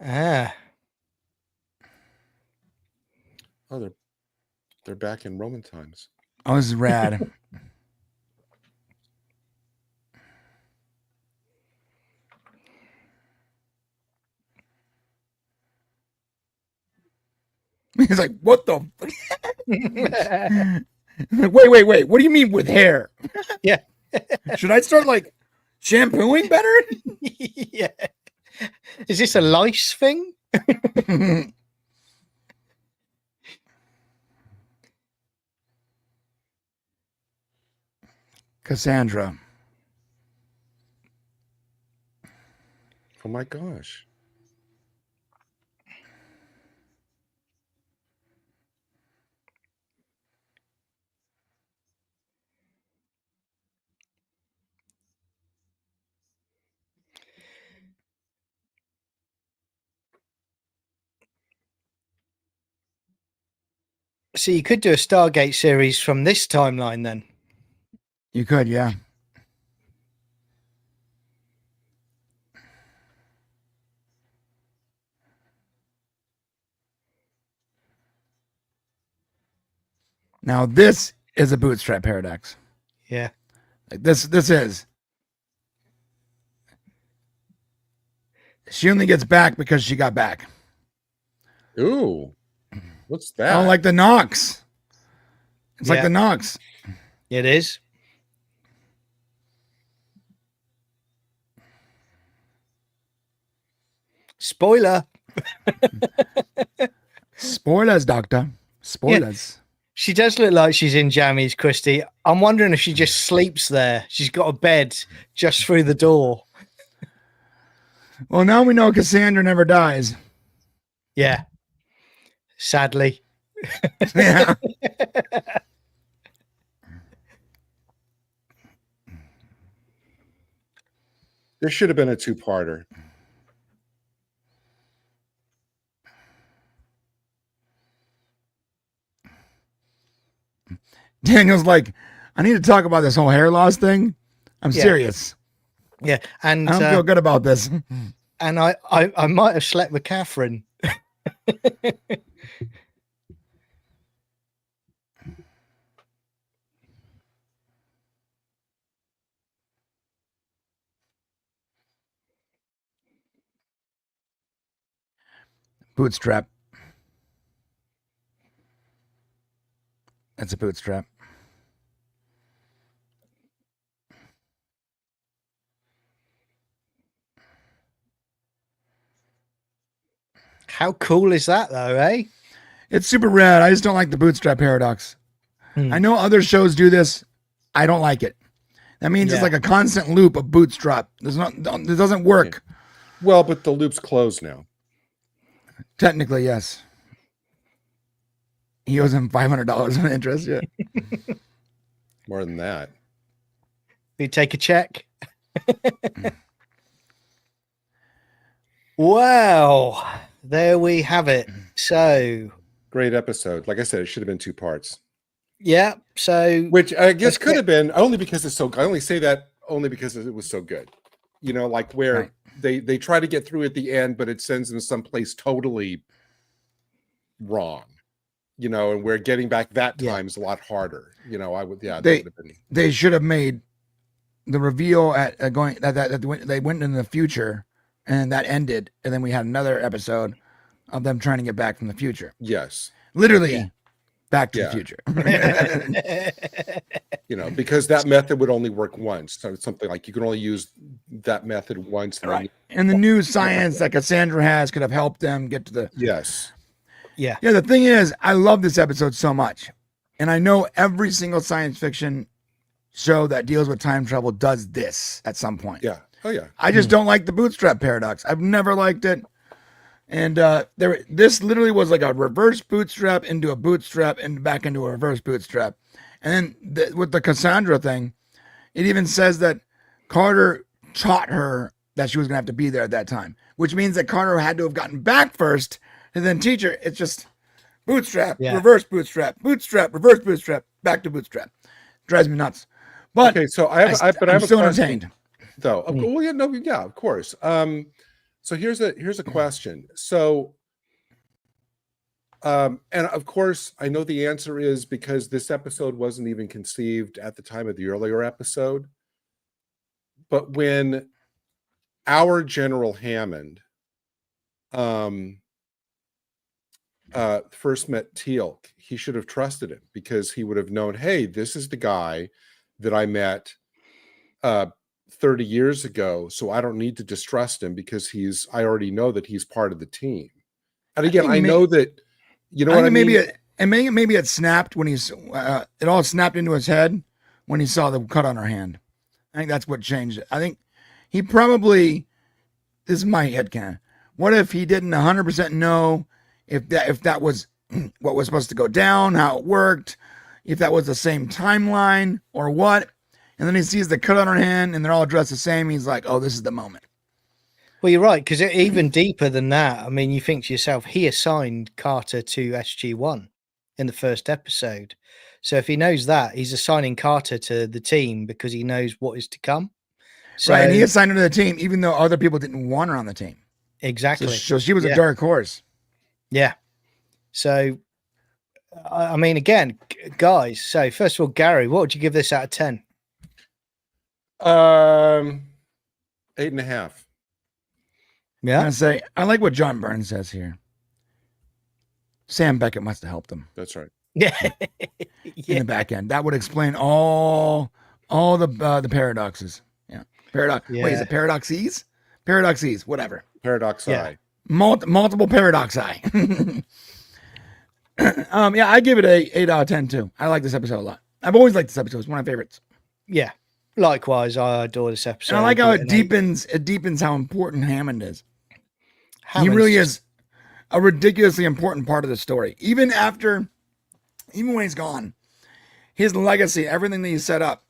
Speaker 1: Ah.
Speaker 3: Oh, they're back in Roman times.
Speaker 2: Oh, this is rad. He's like, what the? Wait. What do you mean with hair?
Speaker 1: Yeah.
Speaker 2: Should I start like shampooing better?
Speaker 1: Yeah. Is this a lice thing?
Speaker 2: Cassandra.
Speaker 3: Oh my gosh.
Speaker 1: So you could do a Stargate series from this timeline then.
Speaker 2: You could, yeah. Now this is a bootstrap paradox.
Speaker 1: Yeah.
Speaker 2: Like this is. She only gets back because she got back.
Speaker 3: Ooh, what's that?
Speaker 2: Oh, like the Knox. It's like
Speaker 1: Yeah.
Speaker 2: the Knox.
Speaker 1: It is. Spoiler.
Speaker 2: Spoilers, Doctor. Spoilers.
Speaker 1: She does look like she's in jammies, Christy. I'm wondering if she just sleeps there. She's got a bed just through the door.
Speaker 2: Well, now we know Cassandra never dies.
Speaker 1: Yeah. Sadly.
Speaker 2: Yeah.
Speaker 3: There should have been a two-parter.
Speaker 2: Daniel's like, I need to talk about this whole hair loss thing. I'm
Speaker 1: Yeah.
Speaker 2: serious.
Speaker 1: Yeah. And
Speaker 2: I don't feel good about this.
Speaker 1: and I might have slept with Catherine.
Speaker 2: Bootstrap. That's a bootstrap.
Speaker 1: How cool is that though, eh?
Speaker 2: It's super rad. I just don't like the bootstrap paradox. I know other shows do this. I don't like it. That means it's
Speaker 1: Yeah.
Speaker 2: like a constant loop of bootstrap. It doesn't work.
Speaker 3: Well, but the loop's closed now.
Speaker 2: Technically, yes. He owes him $500 in interest. Yeah.
Speaker 3: More than that.
Speaker 1: You take a check. Wow. There we have it. So,
Speaker 3: Great episode. Like I said, it should have been two parts.
Speaker 1: yeah. So,
Speaker 3: Which I guess
Speaker 1: Let's
Speaker 3: could have been only because it's so. I only say that only because it was so good. You know, like where they try to get through at the end, but it sends them someplace totally wrong. You know, and where getting back that time is a lot harder. You know, I would. Yeah, that would have been.
Speaker 2: They should have made the reveal at going that they went in the future, and that ended, and then we had another episode of them trying to get back from the future.
Speaker 3: Yes.
Speaker 2: Literally, Back to the Future.
Speaker 3: You know, because that method would only work once. So it's something like you can only use that method once. And
Speaker 2: Right. And the new science that Cassandra has could have helped them get to the.
Speaker 3: Yes.
Speaker 1: yeah.
Speaker 2: Yeah, the thing is, I love this episode so much. And I know every single science fiction show that deals with time travel does this at some point.
Speaker 3: Yeah. Oh, yeah.
Speaker 2: I just don't like the bootstrap paradox. I've never liked it. And this literally was like a reverse bootstrap into a bootstrap and back into a reverse bootstrap. And then with the Cassandra thing, it even says that Carter taught her that she was going to have to be there at that time, which means that Carter had to have gotten back first and then teach her. It's just bootstrap, reverse bootstrap, bootstrap, reverse bootstrap, back to bootstrap. Drives me nuts. But
Speaker 3: okay, so I'm
Speaker 2: still entertained.
Speaker 3: Though, well, yeah, no, yeah, of course. So here's a question. So, and of course, I know the answer is because this episode wasn't even conceived at the time of the earlier episode. But when our General Hammond first met Teal'c, he should have trusted him because he would have known, hey, this is the guy that I met 30 years ago, so I don't need to distrust him because I already know that he's part of the team. And again, I know that, you know what I mean?
Speaker 2: Maybe it snapped when it all snapped into his head when he saw the cut on her hand. I think that's what changed it. I think he probably, this is my headcanon. What if he didn't 100% know if that was what was supposed to go down, how it worked, if that was the same timeline or what? And then he sees the cut on her hand and they're all dressed the same. He's like, oh, this is the moment.
Speaker 1: Well, you're right, because even deeper than that, I mean, you think to yourself, he assigned Carter to SG-1. in the first episode. So if he knows that, he's assigning Carter to the team because he knows what is to come. So,
Speaker 2: right, and he assigned her to the team, even though other people didn't want her on the team.
Speaker 1: Exactly.
Speaker 2: So she was a dark horse.
Speaker 1: Yeah. So, I mean, again, guys. So first of all, Gary, what would you give this out of 10?
Speaker 3: 8.5.
Speaker 2: Yeah. I'm gonna say I like what John Burns says here. Sam Beckett must have helped him.
Speaker 3: That's right.
Speaker 1: Yeah.
Speaker 2: In the back end, that would explain all the paradoxes. Yeah. Paradox.
Speaker 1: Yeah.
Speaker 2: Wait, is it paradoxes? Paradoxes, whatever.
Speaker 3: Paradox
Speaker 1: Yeah.
Speaker 2: Multiple paradoxi. Yeah, I give it a 8 out of 10 too. I like this episode a lot. I've always liked this episode. It's one of my favorites.
Speaker 1: Yeah. Likewise, I adore this episode.
Speaker 2: And I like how it deepens how important Hammond is.
Speaker 1: Hammond's
Speaker 2: he really is a ridiculously important part of the story. Even when he's gone, his legacy, everything that he set up,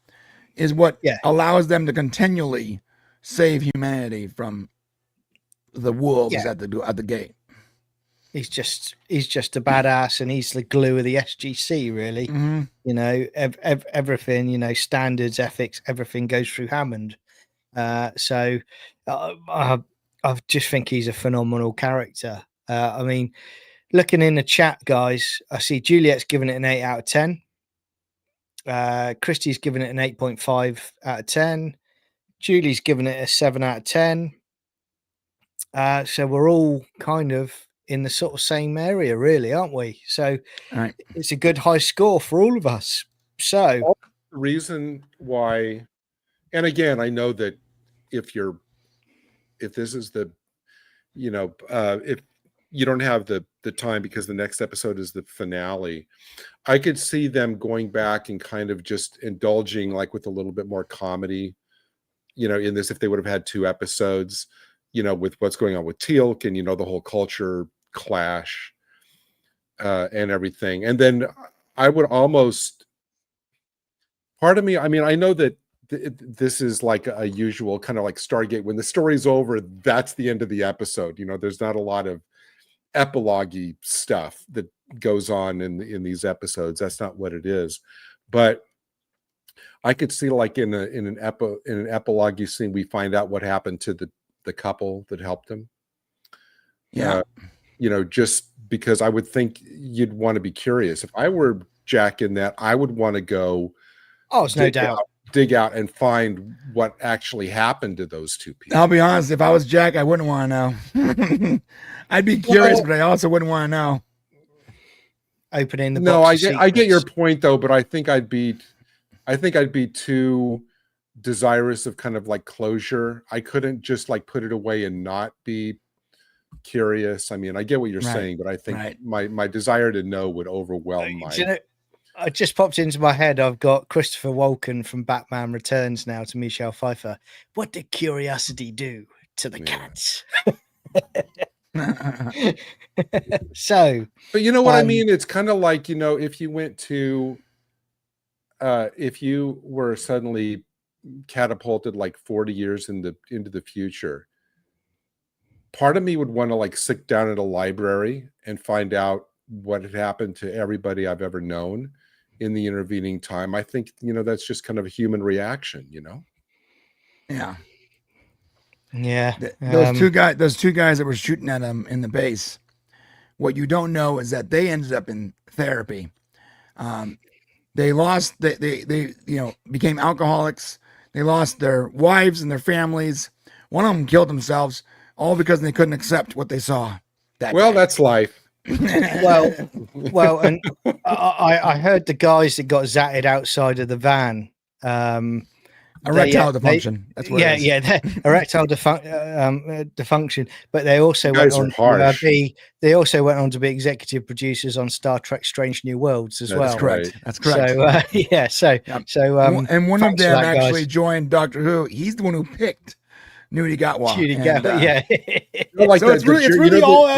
Speaker 2: is what allows them to continually save humanity from the wolves at the gate.
Speaker 1: He's just a badass, and he's the glue of the SGC, really.
Speaker 2: Mm-hmm.
Speaker 1: You know, everything, you know, standards, ethics, everything goes through Hammond. So I just think he's a phenomenal character. I mean, looking in the chat, guys, I see Juliet's giving it an 8 out of 10. Christy's giving it an 8.5 out of 10. Julie's giving it a 7 out of 10. So we're all kind of in the sort of same area, really, aren't we? So it's a good high score for all of us. So
Speaker 3: the reason why, and again, I know that if this is the, you know, if you don't have the time because the next episode is the finale, I could see them going back and kind of just indulging like with a little bit more comedy, you know, in this, if they would have had 2 episodes, you know, with what's going on with Teal'c and, you know, the whole culture clash and everything. And then I would almost, part of me, I mean, I know that this is like a usual kind of like Stargate, when the story's over, that's the end of the episode. You know, there's not a lot of epilogue-y stuff that goes on in these episodes. That's not what it is. But I could see like in an epilogue scene, we find out what happened to the couple that helped him.
Speaker 2: Yeah.
Speaker 3: You know, just because I would think you'd want to be curious. If I were Jack in that, I would want to go dig out and find what actually happened to those 2 people.
Speaker 2: I'll be honest, if I was Jack, I wouldn't want to know. I'd be curious, but I also wouldn't want to know.
Speaker 1: Opening the box.
Speaker 3: No, I get your point though, but I think I'd be too desirous of kind of like closure. I couldn't just like put it away and not be curious. I mean, I get what you're saying, but I think my desire to know would overwhelm my.
Speaker 1: You know, I just popped into my head. I've got Christopher Walken from Batman Returns now to Michelle Pfeiffer. What did curiosity do to the cats? So,
Speaker 3: but you know what I mean? It's kind of like, you know, if you went to, if you were suddenly catapulted like 40 years into the future, part of me would want to like sit down at a library and find out what had happened to everybody I've ever known in the intervening time. I think, you know, that's just kind of a human reaction, you know?
Speaker 2: Yeah.
Speaker 1: Yeah.
Speaker 2: Those two guys that were shooting at him in the base, what you don't know is that they ended up in therapy. They you know, became alcoholics. They lost their wives and their families. One of them killed themselves, all because they couldn't accept what they saw.
Speaker 3: That's life.
Speaker 1: well, and I heard the guys that got zatted outside of the van.
Speaker 2: Erectile dysfunction. That's what it is.
Speaker 1: Erectile dysfunction. But they also
Speaker 3: went
Speaker 1: on to be executive producers on Star Trek: Strange New Worlds as well.
Speaker 2: Correct. That's correct.
Speaker 1: And
Speaker 2: one of them actually joined Doctor Who. He's the one who picked Newty Gatwa.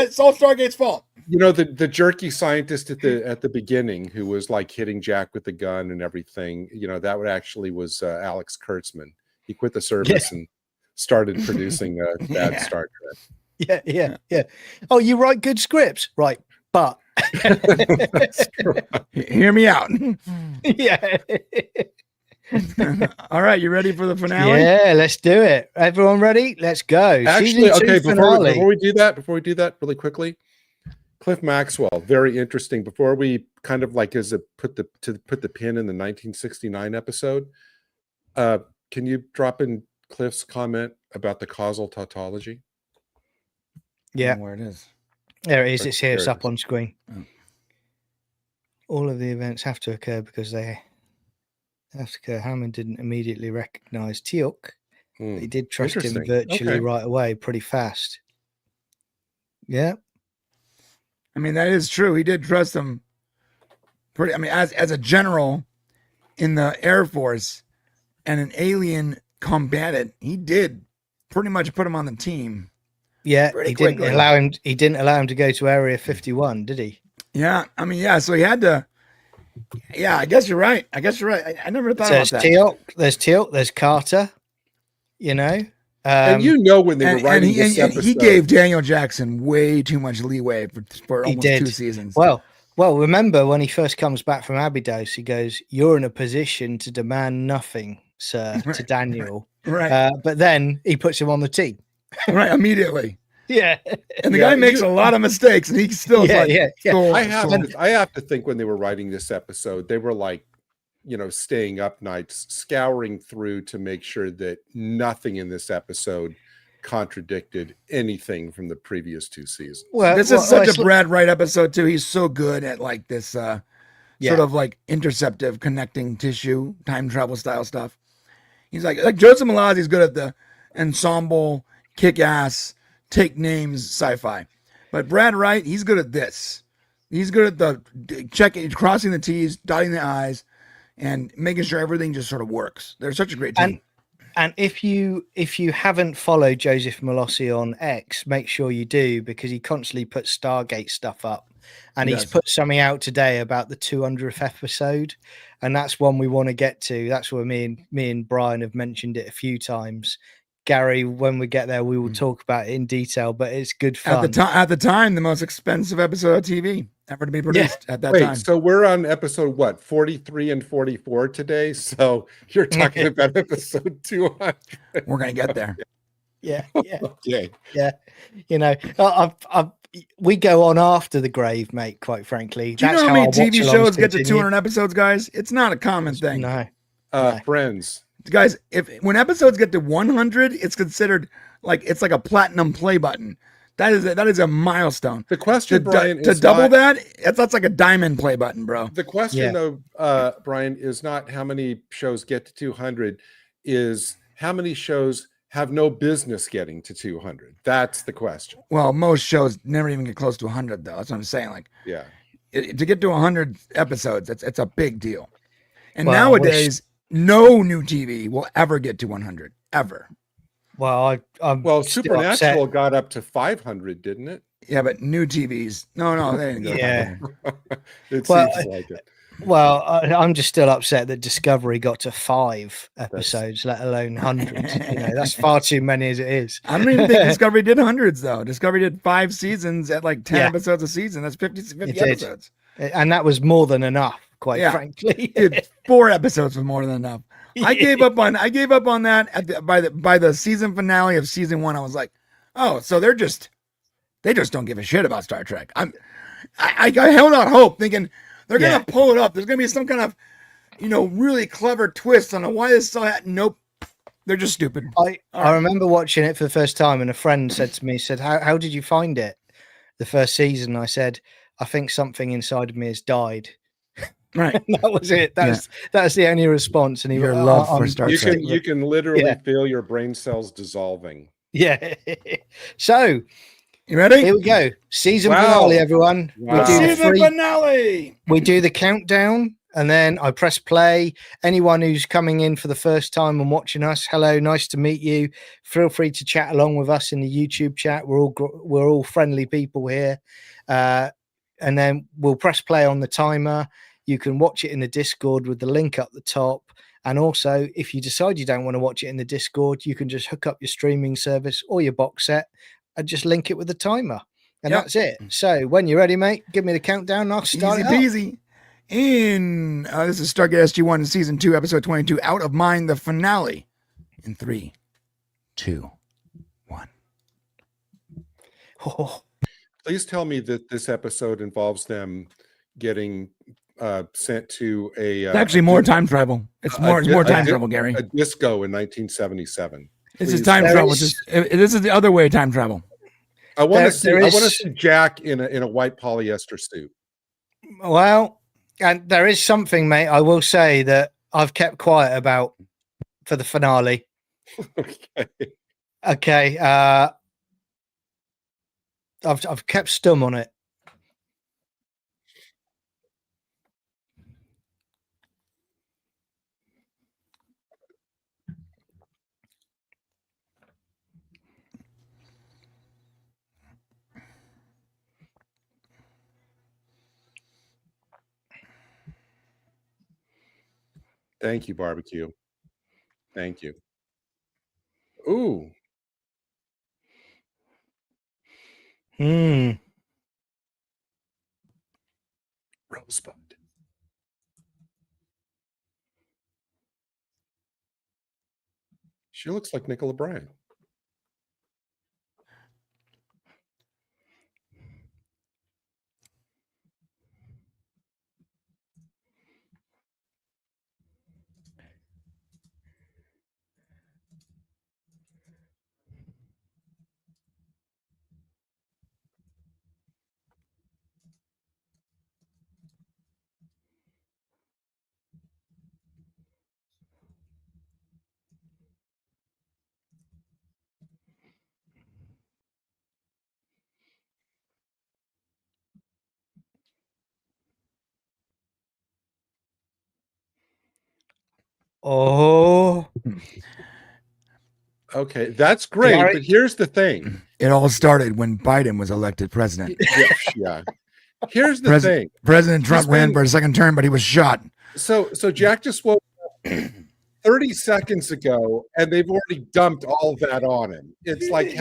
Speaker 2: It's all Stargate's fault.
Speaker 3: You know, the jerky scientist at the beginning who was like hitting Jack with the gun and everything, you know, that was Alex Kurtzman. He quit the service and started producing bad Star Trek.
Speaker 1: Yeah. Oh, you write good scripts, right? But
Speaker 2: Hear me out.
Speaker 1: Yeah.
Speaker 2: All right, you ready for the finale?
Speaker 1: Yeah, let's do it. Everyone ready? Let's go.
Speaker 3: Actually,
Speaker 1: Season 2
Speaker 3: okay,
Speaker 1: finale.
Speaker 3: before we do that really quickly, Cliff Maxwell, very interesting. Before we kind of like put the pin in the 1969 episode, can you drop in Cliff's comment about the causal tautology?
Speaker 1: Yeah,
Speaker 2: Where it is.
Speaker 1: there it is. It's here.
Speaker 3: There
Speaker 1: It's
Speaker 3: it
Speaker 1: up
Speaker 3: is.
Speaker 1: on screen.
Speaker 2: Oh.
Speaker 1: All of the events have to occur because they have to occur. Hammond didn't immediately recognize Teal'c, but he did trust him
Speaker 3: Interesting.
Speaker 1: virtually
Speaker 3: Okay.
Speaker 1: right away, pretty fast. Yeah.
Speaker 2: I mean, that is true. He did trust him pretty. I mean, as a general in the Air Force and an alien combatant, he did pretty much put him on the team.
Speaker 1: Yeah,
Speaker 2: Pretty
Speaker 1: he didn't
Speaker 2: quickly.
Speaker 1: allow him. He didn't allow him to go to Area 51, did he?
Speaker 2: Yeah, I mean, yeah. So he had to. Yeah, I guess you're right. I never thought
Speaker 1: So
Speaker 2: about
Speaker 1: there's
Speaker 2: that.
Speaker 1: Teal'c, there's Carter. You know,
Speaker 3: And you know when they were writing this
Speaker 2: he
Speaker 3: episode,
Speaker 2: gave Daniel Jackson way too much leeway for
Speaker 1: He
Speaker 2: almost
Speaker 1: did.
Speaker 2: 2 seasons.
Speaker 1: Well, remember when he first comes back from Abydos, he goes, "You're in a position to demand nothing, sir," to
Speaker 2: Right.
Speaker 1: Daniel.
Speaker 2: Right,
Speaker 1: But then he puts him on the team.
Speaker 2: right, immediately.
Speaker 1: Yeah,
Speaker 2: And the
Speaker 3: Yeah,
Speaker 2: guy makes a lot of mistakes, and he still is
Speaker 1: Yeah,
Speaker 2: like,
Speaker 1: yeah.
Speaker 2: "Go,
Speaker 3: I
Speaker 2: go."
Speaker 3: have to think when they were writing this episode, they were like, staying up nights, scouring through to make sure that nothing in this episode contradicted anything from the previous 2 seasons.
Speaker 1: Well,
Speaker 2: This is such a Brad Wright episode too. He's so good at like this sort of like interceptive connecting tissue, time travel style stuff. He's like Joseph Malazzi's good at the ensemble, kick ass, take names sci-fi. But Brad Wright, he's good at this. He's good at the checking, crossing the T's, dotting the I's, and making sure everything just sort of works. They're such a great team.
Speaker 1: And if you haven't followed Joseph Malossi on X, make sure you do, because he constantly puts Stargate stuff up. And
Speaker 2: He
Speaker 1: he's
Speaker 2: does.
Speaker 1: put something out today about the 200th episode, and that's one we want to get to. That's where me and Brian have mentioned it a few times. Gary, when we get there, we will talk about it in detail, but it's good fun.
Speaker 2: At the time, the most expensive episode of TV ever to be produced at that
Speaker 3: Wait,
Speaker 2: time.
Speaker 3: so we're on episode what, 43 and 44 today? So you're talking about episode 200.
Speaker 2: We're gonna get there.
Speaker 1: Yeah.
Speaker 3: Okay.
Speaker 1: You know, we go on after the grave, mate. Quite frankly,
Speaker 2: Do you know how many TV shows get to 200 episodes, guys? It's not a common thing.
Speaker 1: No.
Speaker 3: Friends.
Speaker 2: Guys, when episodes get to 100, it's considered it's like a platinum play button. That is a milestone.
Speaker 3: The question, Brian,
Speaker 2: to
Speaker 3: is
Speaker 2: double
Speaker 3: not,
Speaker 2: that's like a diamond play button, bro.
Speaker 3: the question though, Brian, is not how many shows get to 200, is how many shows have no business getting to 200. That's the question.
Speaker 2: Well, most shows never even get close to 100, though. That's what I'm saying. Like,
Speaker 3: Yeah.
Speaker 2: to get to 100 episodes, it's a big deal. And
Speaker 1: Well,
Speaker 2: nowadays, no new TV will ever get to 100 ever.
Speaker 1: Well, I'm
Speaker 3: Well,
Speaker 1: still
Speaker 3: Supernatural
Speaker 1: upset.
Speaker 3: got up to 500, didn't it?
Speaker 2: Yeah, but new TVs, no, they didn't go.
Speaker 1: Yeah.
Speaker 3: It
Speaker 1: Well,
Speaker 3: seems like it.
Speaker 1: Well, I'm just still upset that Discovery got to 5 episodes, let alone hundreds. That's far too many as it is.
Speaker 2: I don't even think Discovery did hundreds, though. Discovery did 5 seasons at like 10
Speaker 1: Yeah.
Speaker 2: episodes a season. That's 50
Speaker 1: It did.
Speaker 2: episodes.
Speaker 1: And that was more than enough, quite
Speaker 2: Yeah.
Speaker 1: frankly.
Speaker 2: Dude, 4 episodes was more than enough. I gave up on that by the season finale of season 1. I was like, oh, so they just don't give a shit about Star Trek. I held out hope, thinking they're gonna pull it up. There's gonna be some kind of really clever twist on why this is that. Nope, they're just stupid.
Speaker 1: I remember watching it for the first time, and a friend said to me, how did you find it, the first season? I said, I think something inside of me has died.
Speaker 2: Right.
Speaker 1: And that was it. That's the only response. And he
Speaker 2: Your
Speaker 1: went,
Speaker 2: love
Speaker 1: "Oh,
Speaker 2: for
Speaker 1: I'm
Speaker 2: Star
Speaker 3: You
Speaker 2: Trek.
Speaker 3: can literally
Speaker 1: Yeah.
Speaker 3: feel your brain cells dissolving.
Speaker 1: Yeah. So
Speaker 2: You ready?
Speaker 1: here we go. Season
Speaker 3: Wow.
Speaker 1: finale, everyone.
Speaker 3: Wow.
Speaker 1: We do the
Speaker 2: Season finale.
Speaker 1: we do the countdown, and then I press play. Anyone who's coming in for the first time and watching us, hello, nice to meet you. Feel free to chat along with us in the YouTube chat. We're all friendly people here. And then we'll press play on the timer. You can watch it in the Discord with the link up the top. And also, if you decide you don't want to watch it in the Discord, you can just hook up your streaming service or your box set and just link it with the timer. And that's it. So when you're ready, mate, give me the countdown and I'll start
Speaker 2: Easy
Speaker 1: it up.
Speaker 2: peasy. This is Stargate SG-1 Season 2, Episode 22, Out of Mind, the finale. In 3, 2, 1.
Speaker 1: Oh,
Speaker 3: Please tell me that this episode involves them getting sent to a.
Speaker 2: It's actually more time travel. It's more time travel, Gary.
Speaker 3: A disco in 1977.
Speaker 2: This is time travel. This is the other way of time travel.
Speaker 3: I want to see. I want to see Jack in a white polyester suit.
Speaker 1: Well, and there is something, mate, I will say that I've kept quiet about for the finale. Okay. I've kept stum on it.
Speaker 3: Thank you, barbecue. Thank you. Ooh. Rosebud. She looks like Nicola Bryant.
Speaker 1: Oh.
Speaker 3: Okay, that's great, but here's the thing.
Speaker 2: It all started when Biden was elected president.
Speaker 3: Yeah. Here's the thing.
Speaker 2: President Trump ran for a second term, but he was shot.
Speaker 3: So Jack just woke up 30 seconds ago, and they've already dumped all that on him. It's like,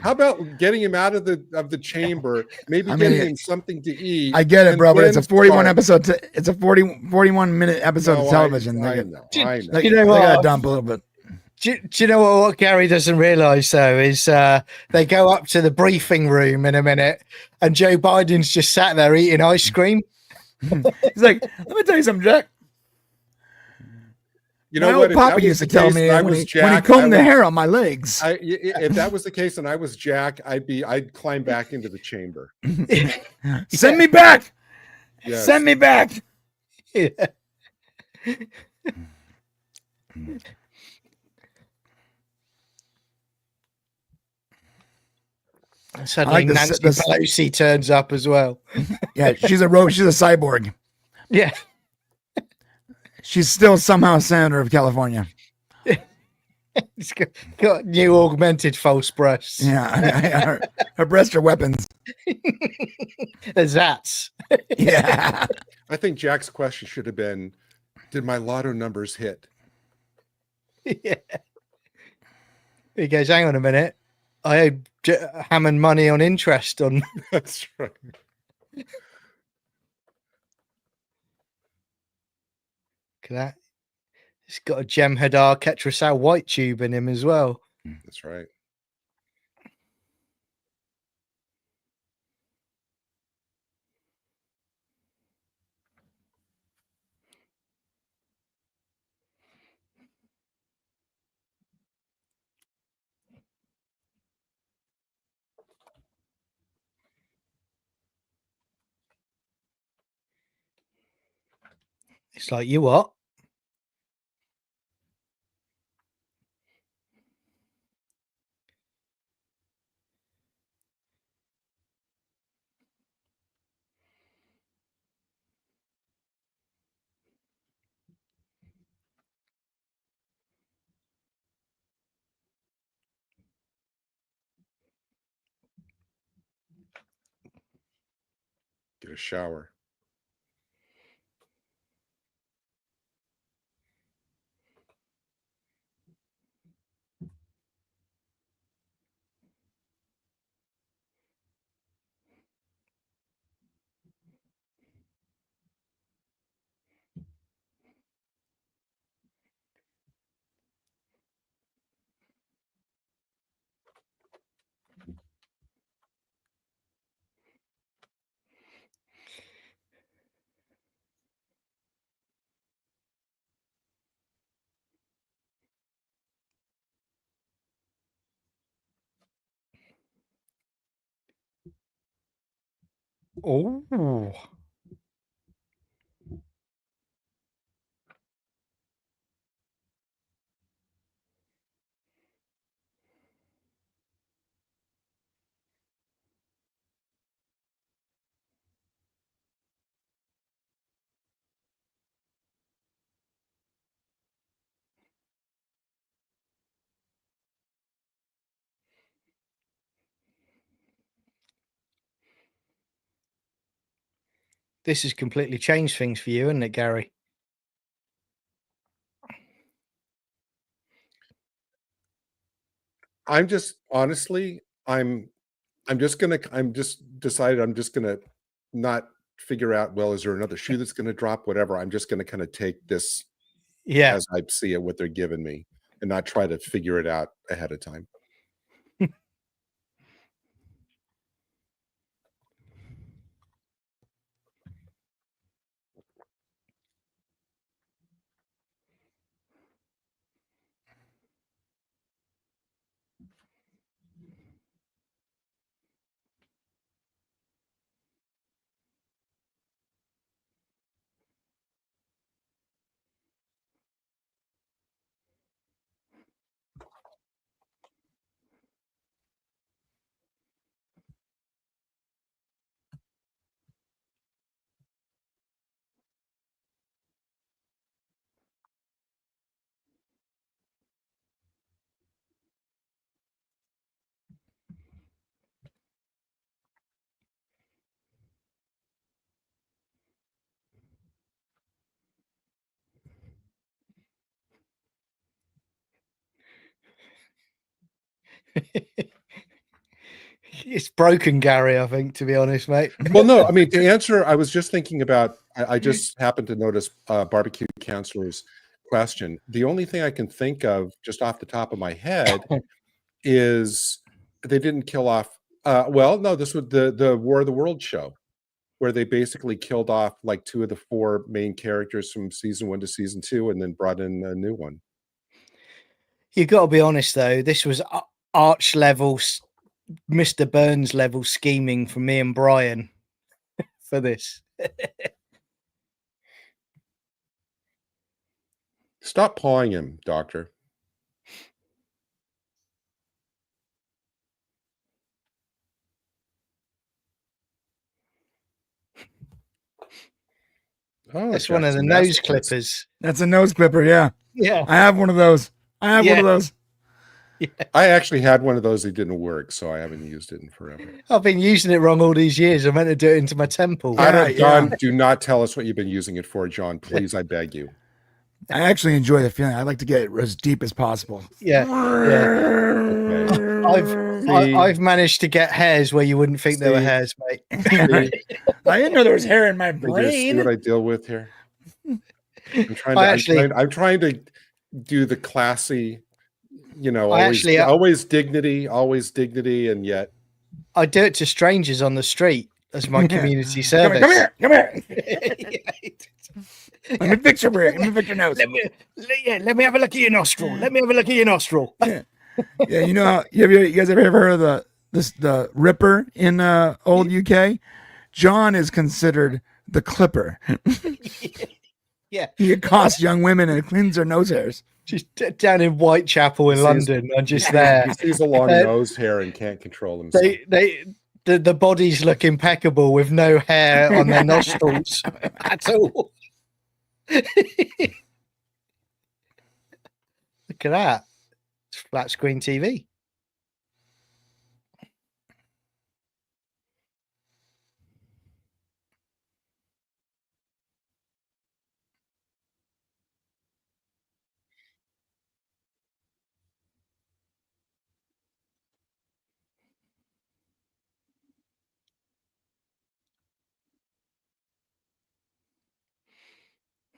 Speaker 3: how about getting him out of the chamber, maybe getting him something to eat?
Speaker 2: I get it, bro, but it's a 41 episode. It's a 41 minute episode of television.
Speaker 3: I know.
Speaker 2: You know what? They got to dump a little bit.
Speaker 1: Do you know what Gary doesn't realize though is they go up to the briefing room in a minute and Joe Biden's just sat there eating ice cream.
Speaker 2: He's like, let me tell you something, Jack.
Speaker 3: You know what?
Speaker 2: Papa used to tell me when he combed the hair on my legs.
Speaker 3: If that was the case and I was Jack, I'd climb back into the chamber.
Speaker 2: Send me back.
Speaker 3: Yes.
Speaker 2: Send me back.
Speaker 1: Yeah. Suddenly Nancy Pelosi turns up as well.
Speaker 2: Yeah, she's a rogue. She's a cyborg.
Speaker 1: Yeah.
Speaker 2: She's still somehow senator of California.
Speaker 1: It's got new augmented false breasts.
Speaker 2: Yeah. Her breasts are weapons.
Speaker 1: There's that.
Speaker 2: Yeah.
Speaker 3: I think Jack's question should have been, did my lotto numbers hit?
Speaker 1: Yeah. He goes, hang on a minute. I owed Hammond money on interest on.
Speaker 3: That's right.
Speaker 1: Look at that. He's got a Jem'Hadar Ketracel white tube in him as well.
Speaker 3: That's right.
Speaker 1: It's like, you what?
Speaker 3: Get a shower.
Speaker 1: Oh. This has completely changed things for you, hasn't it, Gary?
Speaker 3: I'm just honestly, I'm just decided I'm just gonna not figure out, well, is there another shoe that's gonna drop? Whatever. I'm just gonna kind of take this
Speaker 1: Yeah.
Speaker 3: as I see it, what they're giving me, and not try to figure it out ahead of time.
Speaker 1: It's broken, Gary, I think, to be honest, mate.
Speaker 3: Well, no, I mean, to answer, I was just thinking about, I just happened to notice Barbecue Counselor's question. The only thing I can think of just off the top of my head is they didn't kill off, well, no, this was the War of the World show, where they basically killed off like 2 of the 4 main characters from season 1 to season 2 and then brought in a new one.
Speaker 1: You've got to be honest, though. This was arch level, Mr. Burns level scheming from me and Brian for this.
Speaker 3: Stop pawing him, Doctor. Oh,
Speaker 1: That's one of the nose clippers.
Speaker 2: That's a nose clipper, yeah.
Speaker 1: Yeah.
Speaker 2: I have one of those. One of those.
Speaker 1: Yeah.
Speaker 3: I actually had one of those that didn't work, so I haven't used it in forever.
Speaker 1: I've been using it wrong all these years. I meant to do it into my temple.
Speaker 3: John, do not tell us what you've been using it for, John. Please, I beg you.
Speaker 2: I actually enjoy the feeling. I like to get it as deep as possible.
Speaker 1: Yeah. I've managed to get hairs where you wouldn't think there were hairs, mate.
Speaker 2: I didn't know there was hair in my brain.
Speaker 3: See what I deal with here. I'm trying to do the classy, always dignity, and yet
Speaker 1: I do it to strangers on the street as my community service.
Speaker 2: Come here. Let me fix your brain. Let me fix your nose.
Speaker 1: Let me have a look at your nostril.
Speaker 2: Yeah, you know, you guys ever heard of the Ripper in old UK? John is considered the Clipper.
Speaker 1: Yeah,
Speaker 2: he accosts young women and cleans their nose hairs.
Speaker 1: Just down in Whitechapel in London, I'm just there.
Speaker 3: He sees a long nose hair and can't control himself.
Speaker 1: The bodies look impeccable with no hair on their nostrils at all. Look at that. It's flat screen TV.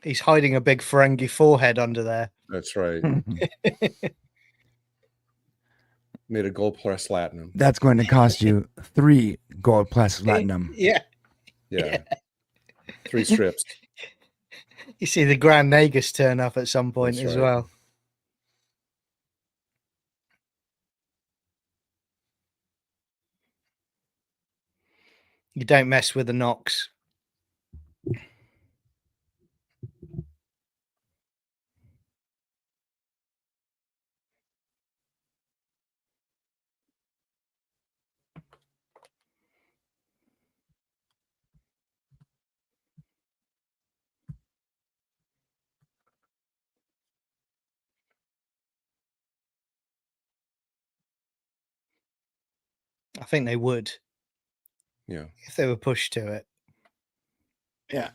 Speaker 1: He's hiding a big Ferengi forehead under there.
Speaker 3: That's right. Made a gold plus platinum.
Speaker 2: That's going to cost you 3 gold plus platinum.
Speaker 1: Yeah.
Speaker 3: 3 strips.
Speaker 1: You see the Grand Nagus turn up at some point as well. You don't mess with the Nox. I think they would.
Speaker 3: Yeah.
Speaker 1: If they were pushed to it.
Speaker 2: Yeah.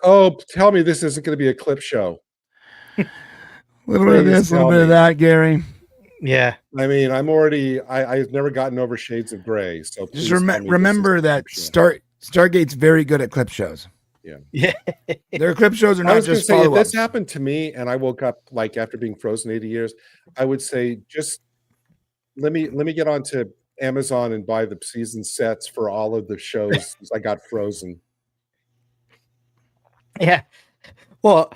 Speaker 3: Oh, tell me this isn't going to be a clip show.
Speaker 2: A little bit of this, a little bit of that, Gary.
Speaker 1: Yeah.
Speaker 3: I mean, I've never gotten over Shades of Grey. So
Speaker 2: just
Speaker 3: please
Speaker 2: remember that Stargate's very good at clip shows.
Speaker 3: Yeah.
Speaker 1: Yeah.
Speaker 2: Their clip shows are
Speaker 3: I
Speaker 2: not
Speaker 3: was going to
Speaker 2: just
Speaker 3: say, if
Speaker 2: follow-ups.
Speaker 3: this happened to me and I woke up like after being frozen 80 years, I would say just let me get onto Amazon and buy the season sets for all of the shows since I got frozen.
Speaker 1: Yeah. What?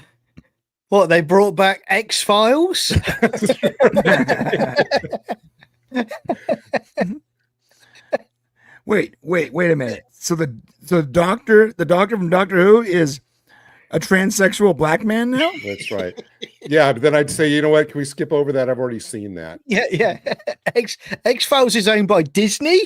Speaker 1: They brought back X-Files?
Speaker 2: Wait a minute. So the doctor from Doctor Who is a transsexual black man now?
Speaker 3: That's right. Yeah, but then I'd say, you know what? Can we skip over that? I've already seen that.
Speaker 1: Yeah. X-Files is owned by Disney?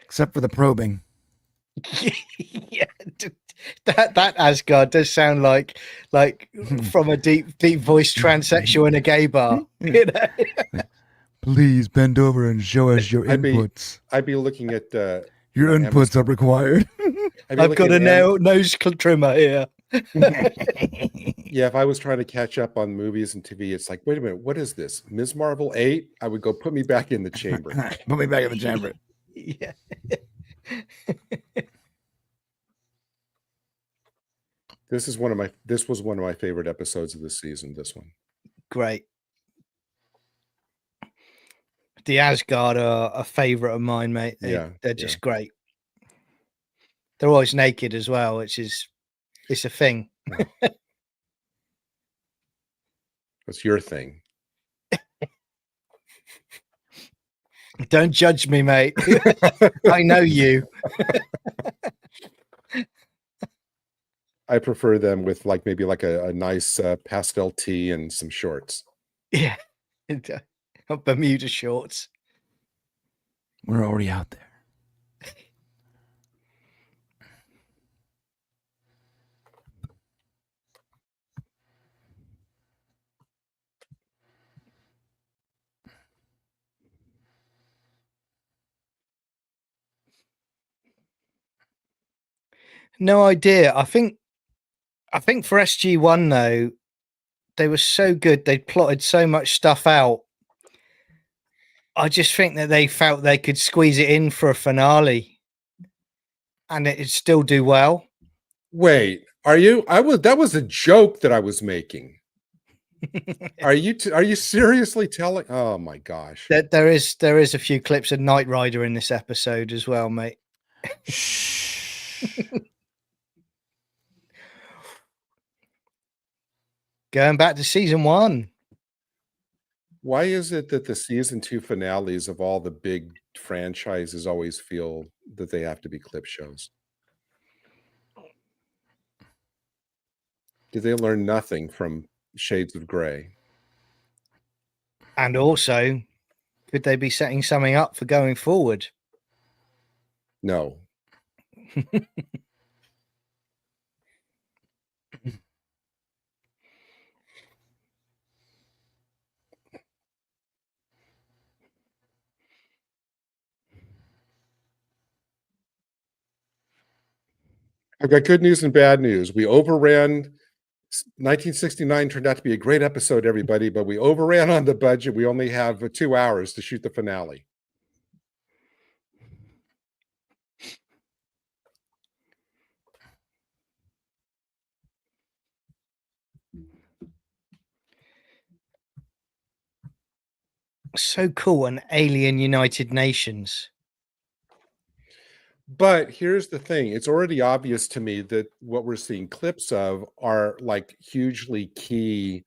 Speaker 2: Except for the probing.
Speaker 1: Yeah, that Asgard does sound like from a deep voice transsexual in a gay bar. You know?
Speaker 2: Please bend over and show us your inputs.
Speaker 3: I'd be looking at
Speaker 2: your inputs are required.
Speaker 1: I've got a nose trimmer here.
Speaker 3: Yeah, if I was trying to catch up on movies and TV, it's like, wait a minute, what is this? Ms. Marvel 8? I would go put me back in the chamber.
Speaker 2: Put me back in the chamber.
Speaker 1: Yeah.
Speaker 3: This was one of my favorite episodes of the season, this one.
Speaker 1: Great. The Asgard are a favorite of mine, mate. They're just great. They're always naked as well, which is it's a thing.
Speaker 3: What's your thing?
Speaker 1: Don't judge me, mate. I know you.
Speaker 3: I prefer them with maybe a nice pastel tee and some shorts.
Speaker 1: Yeah. Bermuda shorts.
Speaker 2: We're already out there.
Speaker 1: No idea. I think for SG-1 though, they were so good. They plotted so much stuff out. I just think that they felt they could squeeze it in for a finale, and it'd still do well.
Speaker 3: Wait, are you? That was a joke that I was making. Are you seriously telling? Oh my gosh!
Speaker 1: There is a few clips of Knight Rider in this episode as well, mate. Going back to season 1.
Speaker 3: Why is it that the season 2 finales of all the big franchises always feel that they have to be clip shows? Did they learn nothing from Shades of Grey?
Speaker 1: And also, could they be setting something up for going forward?
Speaker 3: No. I've got good news and bad news. We overran. 1969 turned out to be a great episode, everybody, but we overran on the budget. We only have 2 hours to shoot the finale.
Speaker 1: So cool, an alien United Nations.
Speaker 3: But here's the thing, it's already obvious to me that what we're seeing clips of are like hugely key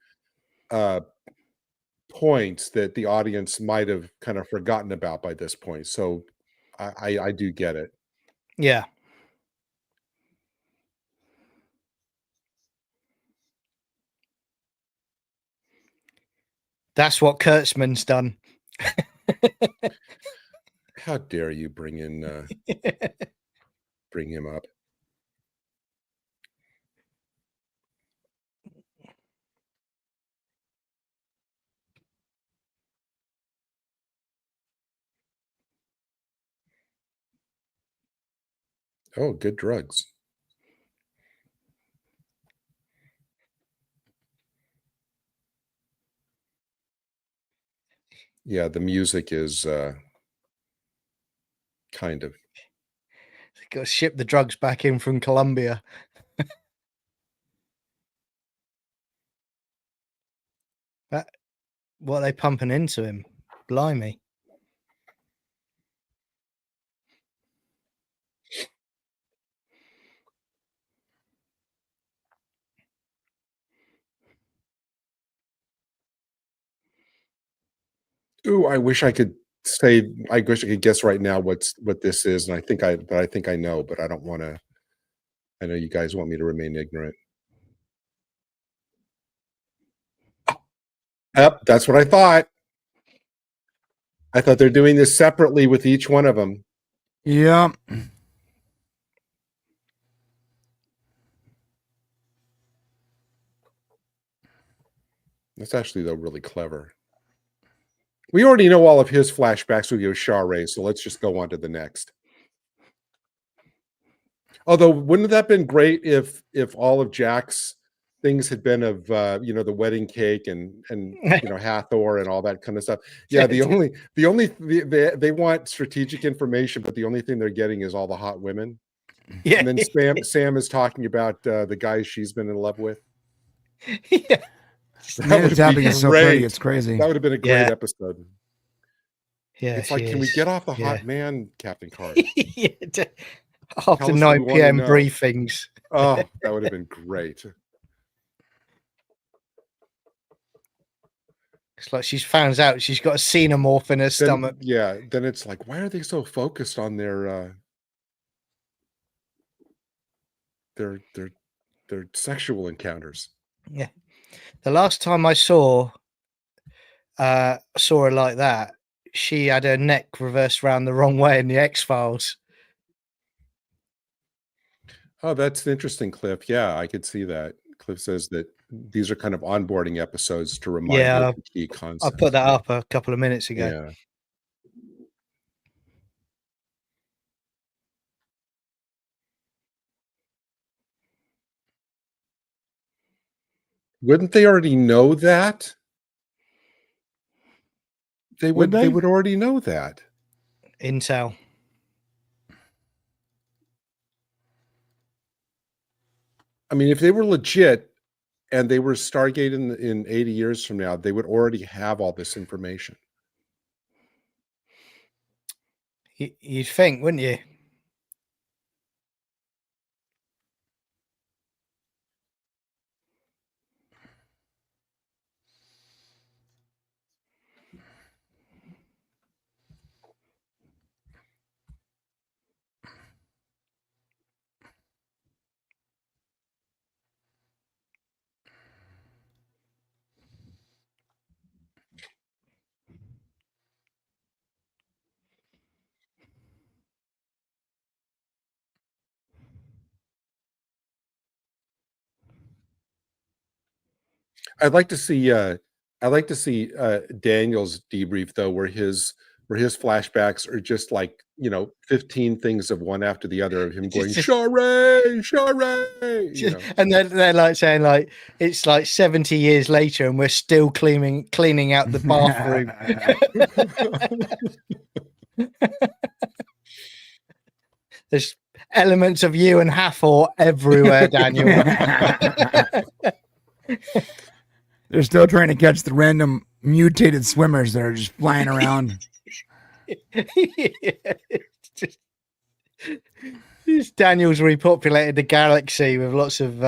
Speaker 3: points that the audience might have kind of forgotten about by this point. So I do get it.
Speaker 1: Yeah. That's what Kurtzman's done.
Speaker 3: How dare you bring in bring him up? Oh, good drugs. Yeah, the music is kind of.
Speaker 1: Got to ship the drugs back in from Colombia. What are they pumping into him? Blimey.
Speaker 3: Ooh, I wish I could say. I wish I could guess right now what this is, and I think I know, but I don't want to. I know you guys want me to remain ignorant. Yep, that's what I thought. I thought they're doing this separately with each one of them.
Speaker 2: Yeah.
Speaker 3: That's actually, though, really clever. We already know all of his flashbacks with Yoshare, so let's just go on to the next. Although, wouldn't that have been great if all of Jack's things had been of the wedding cake and Hathor and all that kind of stuff. Yeah, they want strategic information, but the only thing they're getting is all the hot women.
Speaker 1: Yeah.
Speaker 3: And then Sam is talking about the guys she's been in love with.
Speaker 1: Yeah.
Speaker 2: The tapping is so pretty, it's crazy.
Speaker 3: That would have been a great episode.
Speaker 1: Yeah,
Speaker 3: it's like, can we get off the hot man, Captain Card?
Speaker 1: After 9 p.m. briefings.
Speaker 3: Oh, that would have been great.
Speaker 1: It's like she's found out she's got a xenomorph in her stomach.
Speaker 3: Yeah, then it's like, why are they so focused on their sexual encounters?
Speaker 1: Yeah. The last time I saw her like that, she had her neck reversed around the wrong way in the X-Files.
Speaker 3: Oh, that's interesting, Cliff. Yeah, I could see that. Cliff says that these are kind of onboarding episodes to remind you of the key concepts.
Speaker 1: I put that up a couple of minutes ago.
Speaker 3: Yeah. Wouldn't they already know that? They would already know that.
Speaker 1: Intel.
Speaker 3: I mean, if they were legit and they were Stargate in 80 years from now, they would already have all this information.
Speaker 1: You'd think, wouldn't you?
Speaker 3: I'd like to see Daniel's debrief though, where his flashbacks are just like 15 things of one after the other of him going Share.
Speaker 1: And they're like saying like it's like 70 years later and we're still cleaning out the bathroom. There's elements of you and Hathor everywhere, Daniel.
Speaker 2: They're still trying to catch the random mutated swimmers that are just flying around.
Speaker 1: Just- Daniel's repopulated the galaxy with lots of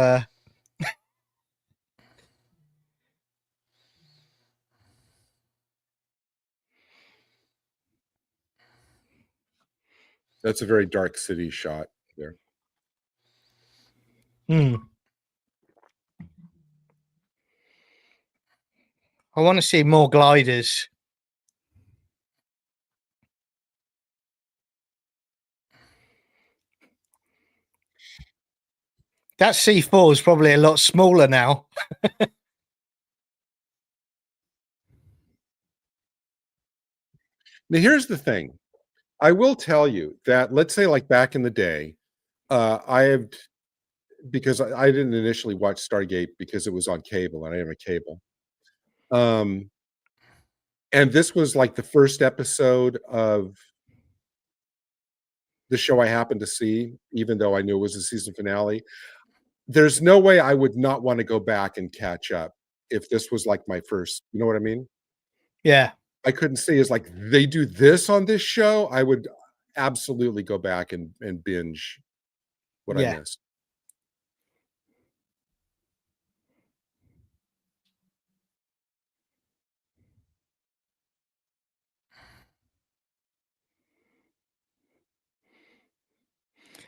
Speaker 3: That's a very Dark City shot there.
Speaker 1: I want to see more gliders. That C4 is probably a lot smaller now.
Speaker 3: Now, here's the thing. I will tell you that, let's say, like back in the day, because I didn't initially watch Stargate because it was on cable and I didn't have a cable. And this was like the first episode of the show I happened to see, even though I knew it was a season finale. There's no way I would not want to go back and catch up if this was like my first, you know what I mean?
Speaker 1: Yeah.
Speaker 3: I couldn't say is like they do this on this show. I would absolutely go back and binge what I missed.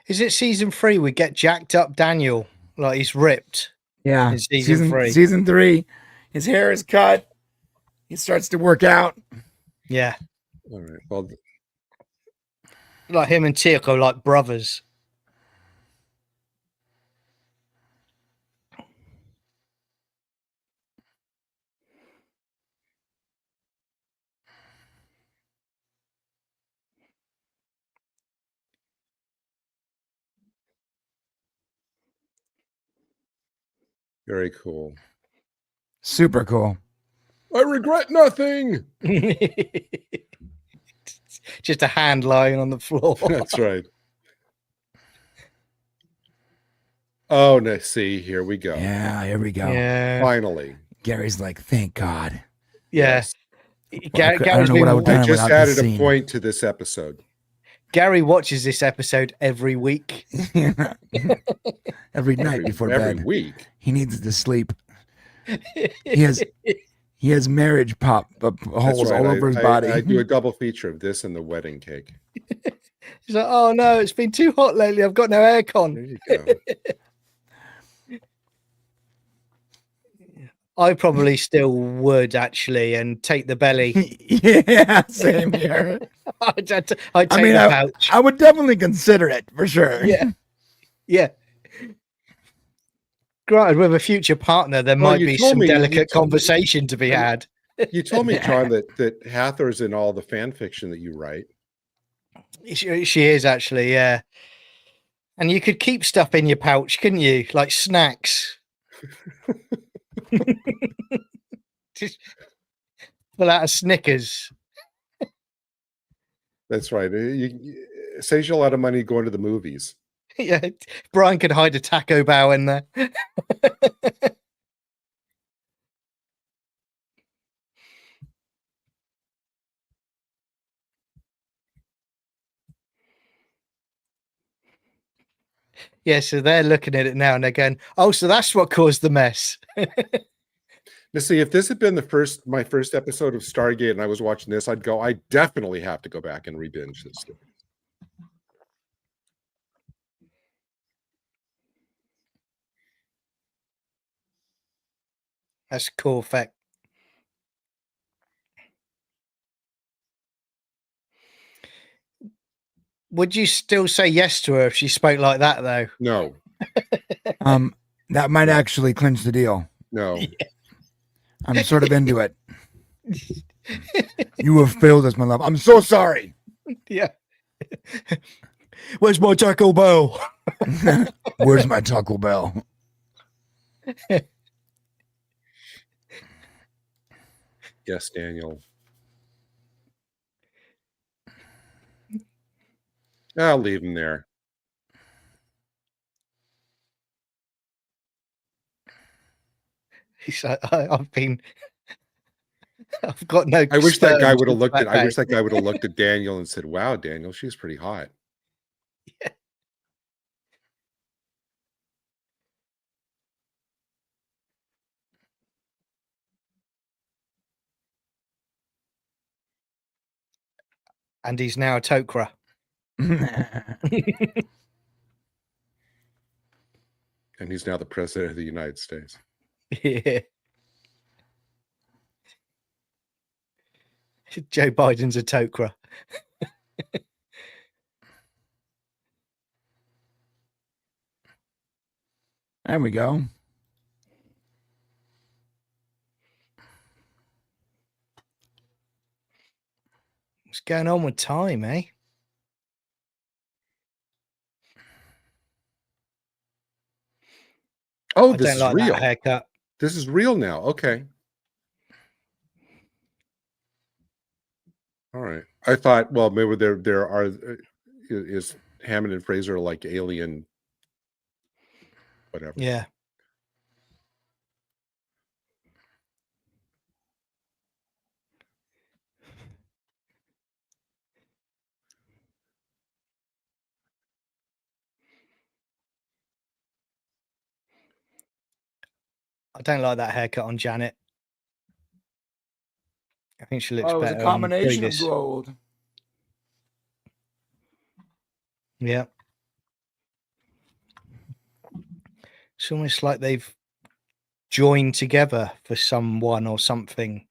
Speaker 1: Is it season 3 we get jacked up Daniel? Like he's ripped.
Speaker 2: Yeah.
Speaker 1: In season 3.
Speaker 2: Season 3. His hair is cut. He starts to work out.
Speaker 1: Yeah.
Speaker 3: All right. Well,
Speaker 1: like him and Tico like brothers.
Speaker 3: very cool.
Speaker 2: Super cool.
Speaker 3: I regret nothing.
Speaker 1: Just a hand lying on the floor.
Speaker 3: That's right. Oh, let's see. Here we go.
Speaker 2: Yeah, here we go.
Speaker 1: Yeah.
Speaker 3: Finally.
Speaker 2: Gary's like, thank God.
Speaker 1: Yes.
Speaker 2: I don't know what I would
Speaker 3: I
Speaker 2: do
Speaker 3: just
Speaker 2: without
Speaker 3: added
Speaker 2: this
Speaker 3: a
Speaker 2: scene.
Speaker 3: point to this episode.
Speaker 1: Gary watches this episode every week.
Speaker 2: Every night before
Speaker 3: every
Speaker 2: bed.
Speaker 3: week.
Speaker 2: He needs to sleep. He has marriage pop holes all over his body.
Speaker 3: I do a double feature of this and the wedding cake.
Speaker 1: He's like, oh no, it's been too hot lately. I've got no aircon.
Speaker 3: There you go.
Speaker 1: I probably still would actually and take the belly.
Speaker 2: Yeah, same here.
Speaker 1: I'd take the pouch.
Speaker 2: I would definitely consider it for sure.
Speaker 1: Yeah. Yeah. Granted, with a future partner, there might be some delicate conversation to be had.
Speaker 3: You told me, John, that Hathor's in all the fan fiction that you write.
Speaker 1: She is actually, yeah. And you could keep stuff in your pouch, couldn't you? Like snacks. Just pull out a Snickers.
Speaker 3: That's right. It saves you a lot of money going to the movies.
Speaker 1: Yeah, Brian could hide a Taco Bell in there. Yeah, so they're looking at it now and they're going, oh, so that's what caused the mess.
Speaker 3: Now, see, if this had been my first episode of Stargate and I was watching this, I'd go, I definitely have to go back and re-binge this thing.
Speaker 1: That's a cool effect. Would you still say yes to her if she spoke like that, though?
Speaker 3: No.
Speaker 2: That might actually clinch the deal.
Speaker 3: No.
Speaker 1: Yeah.
Speaker 2: I'm sort of into it. You have failed us, my love. I'm so sorry.
Speaker 1: Yeah. Where's my Taco Bell?
Speaker 2: Where's my Taco Bell?
Speaker 3: Yes, Daniel. I'll leave him there.
Speaker 1: He's like, I've been I've got no.
Speaker 3: I wish that guy
Speaker 1: sperm
Speaker 3: would have
Speaker 1: to
Speaker 3: looked at.
Speaker 1: back
Speaker 3: I wish
Speaker 1: out.
Speaker 3: that guy would have looked at Daniel and said, "Wow, Daniel, she's pretty hot."
Speaker 1: Yeah. And he's now a Tok'ra.
Speaker 3: And he's now the president of the United States.
Speaker 1: Yeah. Joe Biden's a Tok'ra.
Speaker 2: There we go.
Speaker 1: What's going on with time, eh?
Speaker 3: Oh,
Speaker 1: I
Speaker 3: this
Speaker 1: don't
Speaker 3: is
Speaker 1: like
Speaker 3: real.
Speaker 1: that haircut.
Speaker 3: This is real now. Okay. All right. I thought, well, maybe there are is Hammond and Fraser like alien, whatever.
Speaker 1: Yeah. I don't like that haircut on Janet. I think she looks
Speaker 2: Oh, it was
Speaker 1: better
Speaker 2: a combination
Speaker 1: on
Speaker 2: of
Speaker 1: previous.
Speaker 2: gold.
Speaker 1: Yeah. It's almost like they've joined together for someone or something.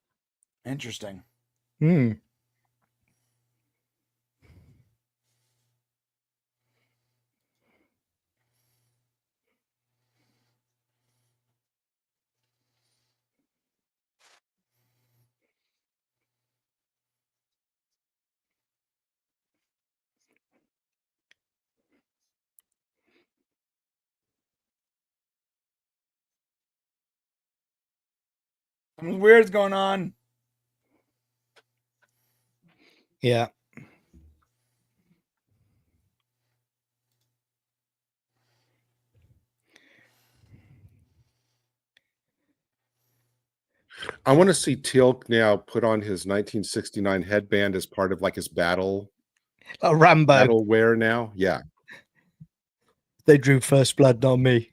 Speaker 2: Interesting.
Speaker 1: Hmm.
Speaker 2: Something weird's going on.
Speaker 1: Yeah.
Speaker 3: I want to see Teal'c now put on his 1969 headband as part of like his battle
Speaker 1: Rambo.
Speaker 3: wear now. Yeah.
Speaker 1: They drew first blood, not me.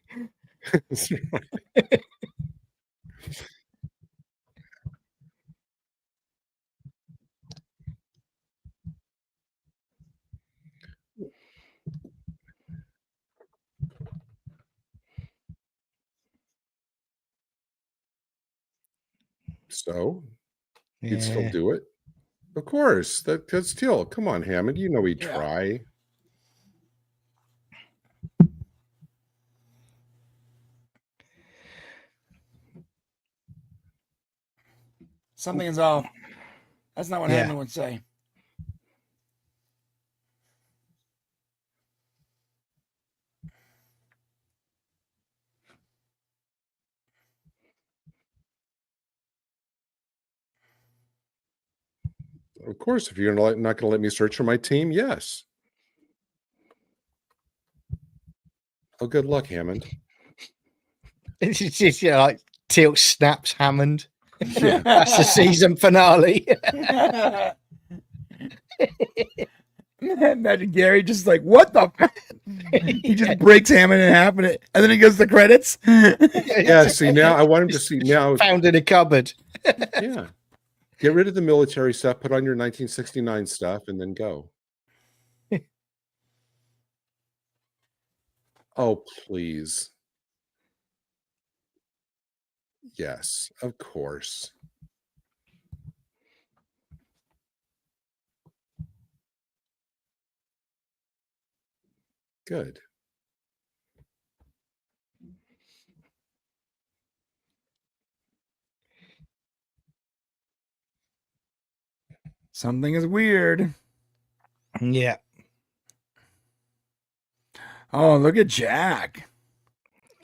Speaker 3: So
Speaker 1: Yeah.
Speaker 3: he'd still do it. Of course. That's Teal'c. Come on, Hammond. You know he'd
Speaker 2: Yeah.
Speaker 3: try.
Speaker 2: Something is off. That's not what
Speaker 1: Yeah.
Speaker 2: Hammond would say.
Speaker 3: Of course, if you're not going to let me search for my team, yes. Oh, good luck, Hammond.
Speaker 1: It's just, you know, like Teal'c snaps Hammond.
Speaker 3: Yeah.
Speaker 1: That's the season finale.
Speaker 2: Imagine Gary just like, what the fuck? He just breaks Hammond in half and then he goes to credits.
Speaker 3: Yeah, see, now I want him to see now.
Speaker 1: Found in a cupboard.
Speaker 3: Yeah. Get rid of the military stuff, put on your 1969 stuff, and then go. Oh, please. Yes, of course. Good.
Speaker 2: Something is weird.
Speaker 1: Yeah.
Speaker 2: Oh, look at Jack.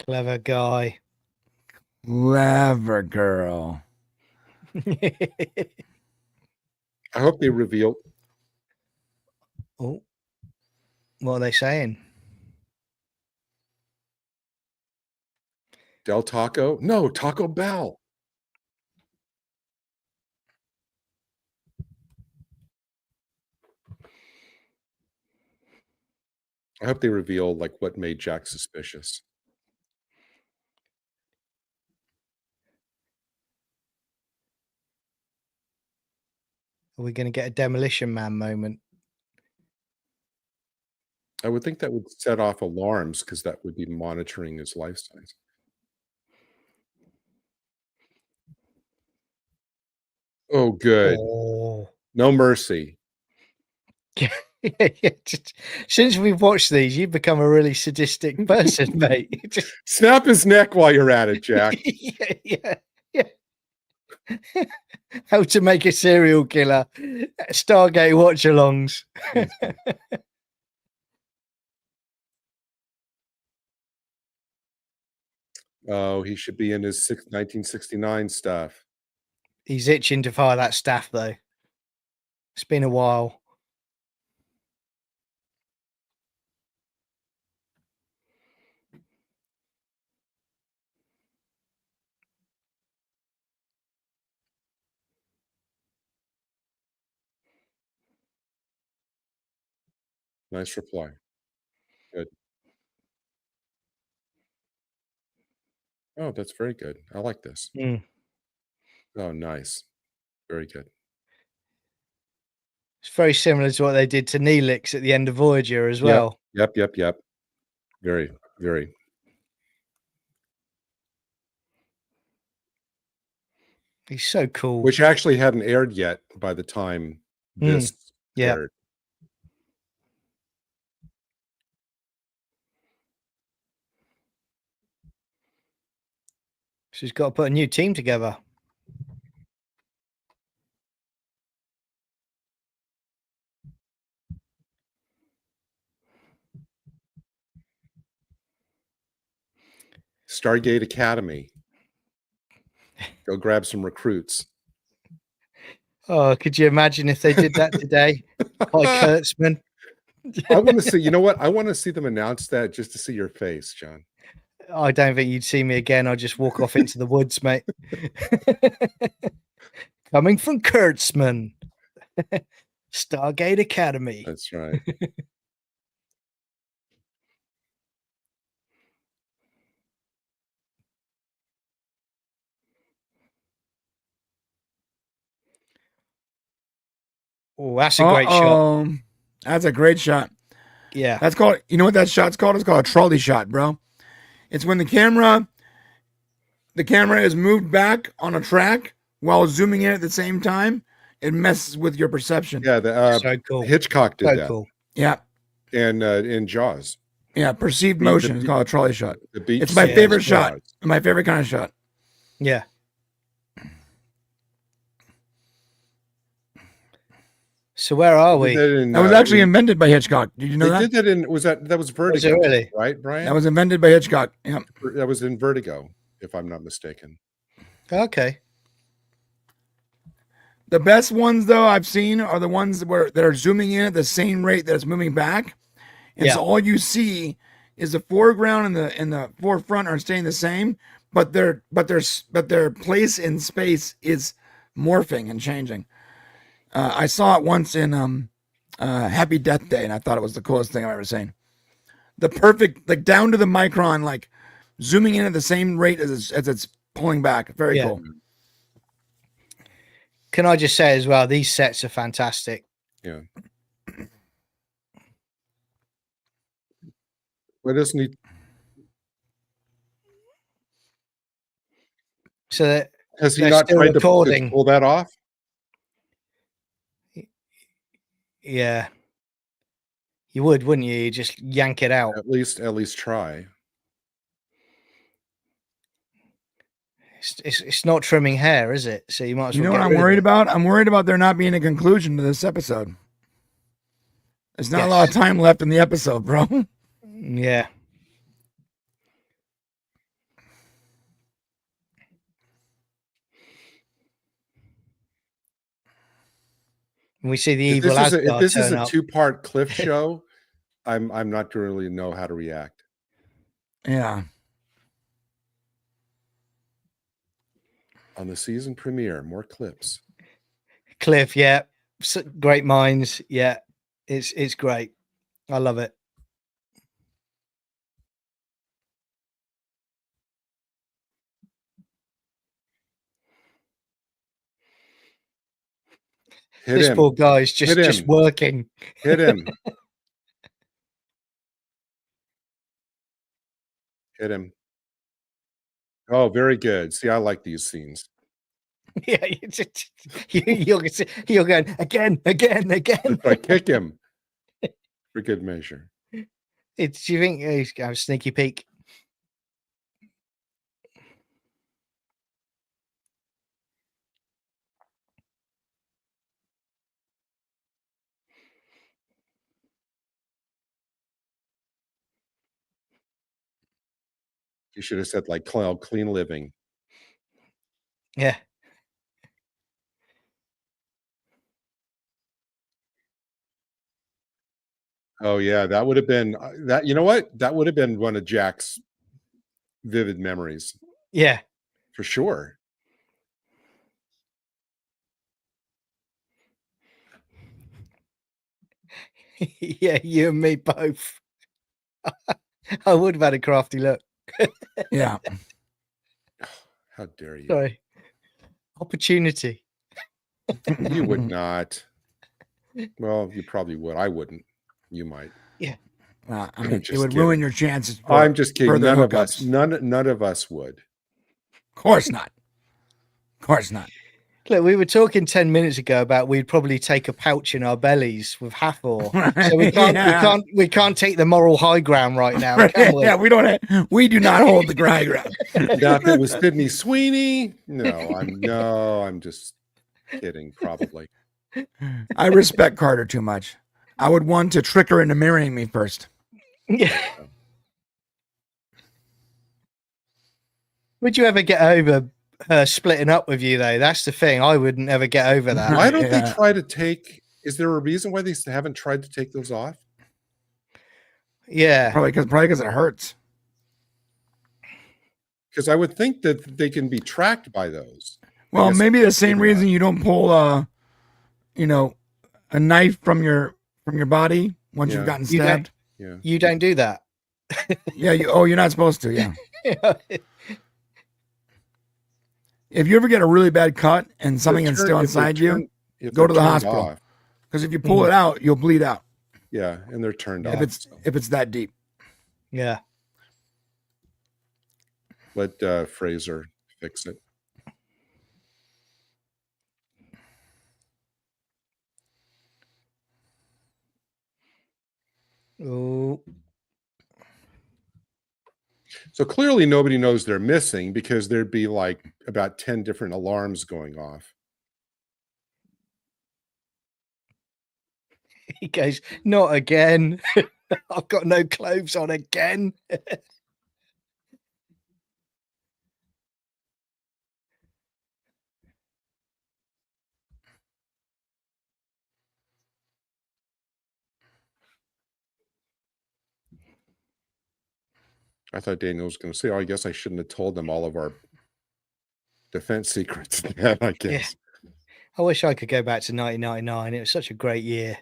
Speaker 1: Clever guy.
Speaker 2: Clever girl.
Speaker 3: I hope they reveal.
Speaker 1: Oh, what are they saying?
Speaker 3: Del Taco? No, Taco Bell. I hope they reveal like what made Jack suspicious.
Speaker 1: Are we going to get a Demolition Man moment?
Speaker 3: I would think that would set off alarms because that would be monitoring his life signs. Oh, good.
Speaker 1: Oh.
Speaker 3: No mercy.
Speaker 1: Yeah, since we've watched these, you've become a really sadistic person, mate.
Speaker 3: Snap his neck while you're at it, Jack.
Speaker 1: yeah. How to make a serial killer. Stargate watch-alongs.
Speaker 3: Oh, he should be in his 1969 stuff.
Speaker 1: He's itching to fire that staff, though. It's been a while.
Speaker 3: Nice reply. Good. Oh, that's very good. I like this.
Speaker 1: Mm.
Speaker 3: Oh, nice. Very good.
Speaker 1: It's very similar to what they did to Neelix at the end of Voyager as well.
Speaker 3: Yep. Very, very.
Speaker 1: He's so cool.
Speaker 3: Which actually hadn't aired yet by the time this aired.
Speaker 1: She's got to put a new team together.
Speaker 3: Stargate Academy. Go grab some recruits.
Speaker 1: Oh, could you imagine if they did that today? By Kurtzman.
Speaker 3: I want to see, you know what? I want to see them announce that just to see your face, John.
Speaker 1: I don't think you'd see me again. I'll just walk off into the woods, mate. Coming from Kurtzman. Stargate Academy.
Speaker 3: That's right.
Speaker 1: Oh, that's a great shot.
Speaker 2: That's a great shot.
Speaker 1: Yeah.
Speaker 2: That's called, you know what that shot's called? It's called a trolley shot, bro. It's when the camera is moved back on a track while zooming in at the same time. It messes with your perception.
Speaker 3: Yeah,
Speaker 1: so cool.
Speaker 3: Hitchcock did that.
Speaker 1: Cool.
Speaker 2: Yeah.
Speaker 3: And in Jaws.
Speaker 2: Yeah, perceived motion is called a trolley shot.
Speaker 3: The beach
Speaker 2: it's my favorite shot.
Speaker 3: Jaws.
Speaker 2: My favorite kind of shot.
Speaker 1: Yeah. So where are we?
Speaker 2: That was actually invented by Hitchcock. Did you know that?
Speaker 3: They did that in that was Vertigo.
Speaker 1: Was it really?
Speaker 3: Right, Brian?
Speaker 2: That was invented by Hitchcock. Yeah.
Speaker 3: That was in Vertigo, if I'm not mistaken.
Speaker 1: Okay.
Speaker 2: The best ones though I've seen are the ones that are zooming in at the same rate that it's moving back. And so all you see is the foreground and the forefront are staying the same, but their place in space is morphing and changing. I saw it once in Happy Death Day, and I thought it was the coolest thing I've ever seen. The perfect, like down to the micron, like zooming in at the same rate as it's pulling back. Very cool.
Speaker 1: Can I just say as well, these sets are fantastic.
Speaker 3: Yeah. Why doesn't he?
Speaker 1: So that
Speaker 3: has he not tried to pull that off?
Speaker 1: Yeah. You would, wouldn't you? You just yank it out.
Speaker 3: At least try.
Speaker 1: It's not trimming hair, is it? So you might as well.
Speaker 2: You know what I'm worried about? I'm worried about there not being a conclusion to this episode. There's not a lot of time left in the episode, bro.
Speaker 1: Yeah. We see the evil Asgard.
Speaker 3: If this is a two-part Cliff show, I'm not going to really know how to react.
Speaker 2: Yeah.
Speaker 3: On the season premiere, more clips.
Speaker 1: Cliff, yeah, great minds. Yeah, it's great. I love it.
Speaker 3: Hit
Speaker 1: This
Speaker 3: him.
Speaker 1: poor guy's
Speaker 3: Hit
Speaker 1: just
Speaker 3: him.
Speaker 1: working.
Speaker 3: Hit him. Hit him. Oh, very good. See, I like these scenes.
Speaker 1: Yeah, you're going again.
Speaker 3: If I kick him for good measure.
Speaker 1: Do you think he's got a sneaky peek?
Speaker 3: You should have said like clean living.
Speaker 1: Yeah.
Speaker 3: Oh yeah, that would have been that. You know what? That would have been one of Jack's vivid memories
Speaker 1: Yeah.
Speaker 3: for sure.
Speaker 1: Yeah, you and me both. I would have had a crafty look.
Speaker 2: Yeah.
Speaker 3: How dare you?
Speaker 1: Sorry. Opportunity.
Speaker 3: You would not. Well, you probably would. I wouldn't. You might.
Speaker 1: Yeah.
Speaker 2: I
Speaker 3: I'm
Speaker 2: mean, it
Speaker 3: just
Speaker 2: would
Speaker 3: kidding.
Speaker 2: ruin your chances. For
Speaker 3: I'm just kidding.
Speaker 2: further
Speaker 3: None of us.
Speaker 2: hookups.
Speaker 3: None of us would.
Speaker 2: Of course not. Of course not.
Speaker 1: Look, we were talking 10 minutes ago about we'd probably take a pouch in our bellies with Hathor. So we can't
Speaker 2: Yeah.
Speaker 1: we can't take the moral high ground right now, can we?
Speaker 2: Yeah, we do not hold the high ground.
Speaker 3: Now, if it was Sydney Sweeney, I'm just kidding. Probably.
Speaker 2: I respect Carter too much. I would want to trick her into marrying me first.
Speaker 1: Yeah. Would you ever get over her splitting up with you, though? That's the thing. I wouldn't ever get over that.
Speaker 3: Why don't they
Speaker 2: Yeah.
Speaker 3: try to take? Is there a reason why they haven't tried to take those off?
Speaker 1: Yeah.
Speaker 2: Probably because it hurts.
Speaker 3: Because I would think that they can be tracked by those.
Speaker 2: Well,
Speaker 3: guess
Speaker 2: maybe the same
Speaker 3: maybe
Speaker 2: reason
Speaker 3: not.
Speaker 2: you don't pull a knife from your body once
Speaker 3: Yeah.
Speaker 2: you've gotten
Speaker 1: You don't-
Speaker 2: stabbed.
Speaker 3: Yeah.
Speaker 1: You don't do that.
Speaker 2: Yeah. You're not supposed to. Yeah. If you ever get a really bad cut and something is still inside you, go to the hospital. Because if you pull it out, you'll bleed out.
Speaker 3: Yeah, and they're turned
Speaker 2: If
Speaker 3: off.
Speaker 2: if it's that deep.
Speaker 1: Yeah.
Speaker 3: Let Fraser fix it.
Speaker 1: Oh.
Speaker 3: So clearly nobody knows they're missing because there'd be like about 10 different alarms going off.
Speaker 1: He goes, not again. I've got no clothes on again.
Speaker 3: I thought Daniel was going to say, oh, I guess I shouldn't have told them all of our defense secrets. Yeah, I guess.
Speaker 1: Yeah. I wish I could go back to 1999. It was such a great year.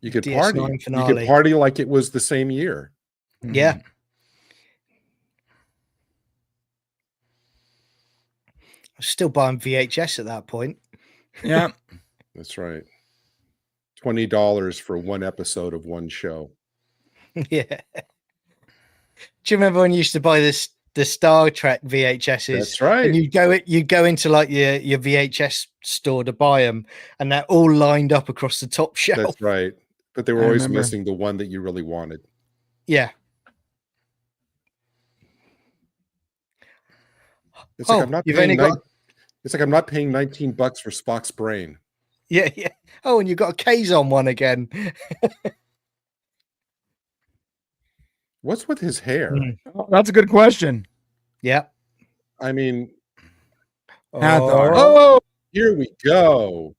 Speaker 3: You could
Speaker 1: DS9
Speaker 3: party. You
Speaker 1: finale.
Speaker 3: could party like it was the same year.
Speaker 1: Yeah. I was still buying VHS at that point.
Speaker 2: Yeah.
Speaker 3: That's right. $20 for one episode of one show.
Speaker 1: Yeah. Do you remember when you used to buy the Star Trek VHSs?
Speaker 3: That's right.
Speaker 1: And you'd go into like your VHS store to buy them, and they're all lined up across the top shelf.
Speaker 3: That's right. But they were
Speaker 2: I
Speaker 3: always
Speaker 2: remember.
Speaker 3: missing the one that you really wanted.
Speaker 1: Yeah.
Speaker 3: It's like
Speaker 1: Oh,
Speaker 3: I'm not
Speaker 1: you've
Speaker 3: paying
Speaker 1: only got-
Speaker 3: It's like I'm not paying $19 for Spock's brain.
Speaker 1: Yeah, yeah. Oh, and you've got a Kazon one again.
Speaker 3: What's with his hair?
Speaker 1: Mm.
Speaker 2: Oh, that's a good question.
Speaker 1: Yeah.
Speaker 3: I mean,
Speaker 2: Hathor.
Speaker 3: oh, here we go.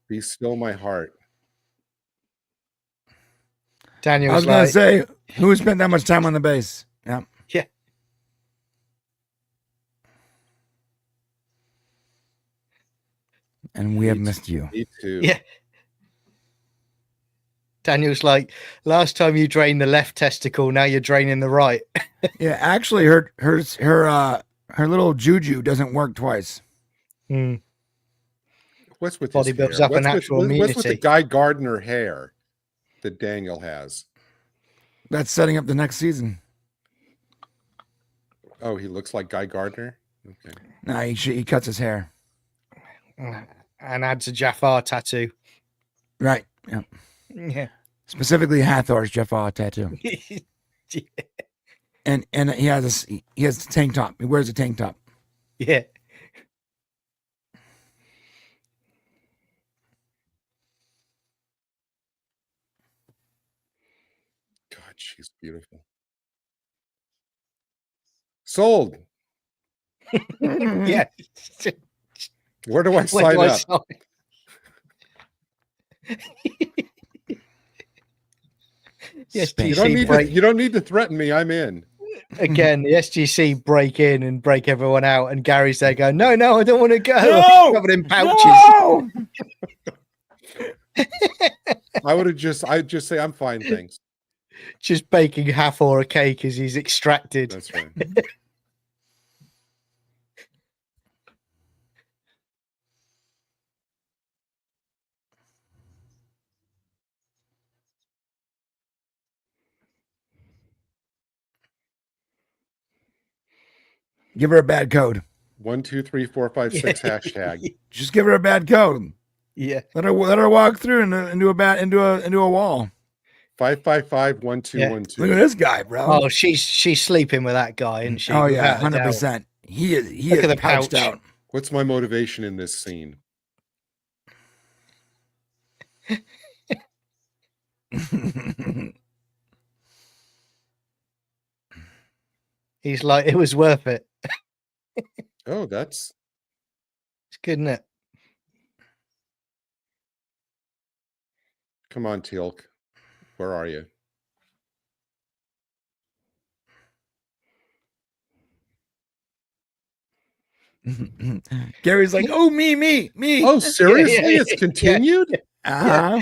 Speaker 3: Be still my heart.
Speaker 1: Daniel
Speaker 2: I was
Speaker 1: was
Speaker 2: going
Speaker 1: like,
Speaker 2: to say, who spent that much time on the base? Yeah.
Speaker 1: yeah.
Speaker 2: And we have missed you.
Speaker 3: Me too.
Speaker 1: Yeah. Daniel's like, last time you drained the left testicle, now you're draining the right.
Speaker 2: Yeah, actually, her little juju doesn't work twice.
Speaker 3: What's with
Speaker 1: Body
Speaker 3: his
Speaker 1: builds
Speaker 3: hair?
Speaker 1: up a natural
Speaker 3: What's with the
Speaker 1: immunity.
Speaker 3: Guy Gardner hair that Daniel has?
Speaker 2: That's setting up the next season.
Speaker 3: Oh, he looks like Guy Gardner? Okay.
Speaker 2: No, he cuts his hair.
Speaker 1: And adds a Jafar tattoo.
Speaker 2: Right. Yeah.
Speaker 1: Yeah.
Speaker 2: Specifically Hathor's Jafar tattoo.
Speaker 1: Yeah.
Speaker 2: And he has a tank top. He wears a tank top.
Speaker 1: Yeah.
Speaker 3: God, she's beautiful. Sold.
Speaker 1: Yeah.
Speaker 3: Where do I
Speaker 1: Where
Speaker 3: sign
Speaker 1: do I
Speaker 3: up?
Speaker 1: sign? Yes,
Speaker 2: Spain.
Speaker 3: You don't need to threaten me. I'm in.
Speaker 1: Again, the SGC break in and break everyone out, and Gary's there going, "No, I don't want to go."
Speaker 2: No!
Speaker 1: Covered in pouches.
Speaker 2: No!
Speaker 3: I'd just say I'm fine, thanks.
Speaker 1: Just baking Hathor a cake as he's extracted.
Speaker 3: That's right.
Speaker 2: Give her a bad code.
Speaker 3: 1, 2, 3, 4, 5, 6 hashtag.
Speaker 2: Just give her a bad code.
Speaker 1: Yeah.
Speaker 2: Let her walk through into a wall.
Speaker 3: 555 1212.
Speaker 2: Look at this guy, bro.
Speaker 1: Oh, she's sleeping with that guy, isn't she?
Speaker 2: Oh yeah,
Speaker 1: Without a doubt.
Speaker 2: 100%. He
Speaker 1: Look
Speaker 2: is
Speaker 1: at the
Speaker 2: pouched
Speaker 1: pouch.
Speaker 2: out.
Speaker 3: What's my motivation in this scene?
Speaker 1: He's like, it was worth it.
Speaker 3: Oh, that's
Speaker 1: It's good, isn't it?
Speaker 3: come on, Teal'c. Where are you?
Speaker 2: Gary's like, oh, me.
Speaker 3: Oh, seriously?
Speaker 1: Yeah.
Speaker 3: It's continued?
Speaker 2: Uh-huh.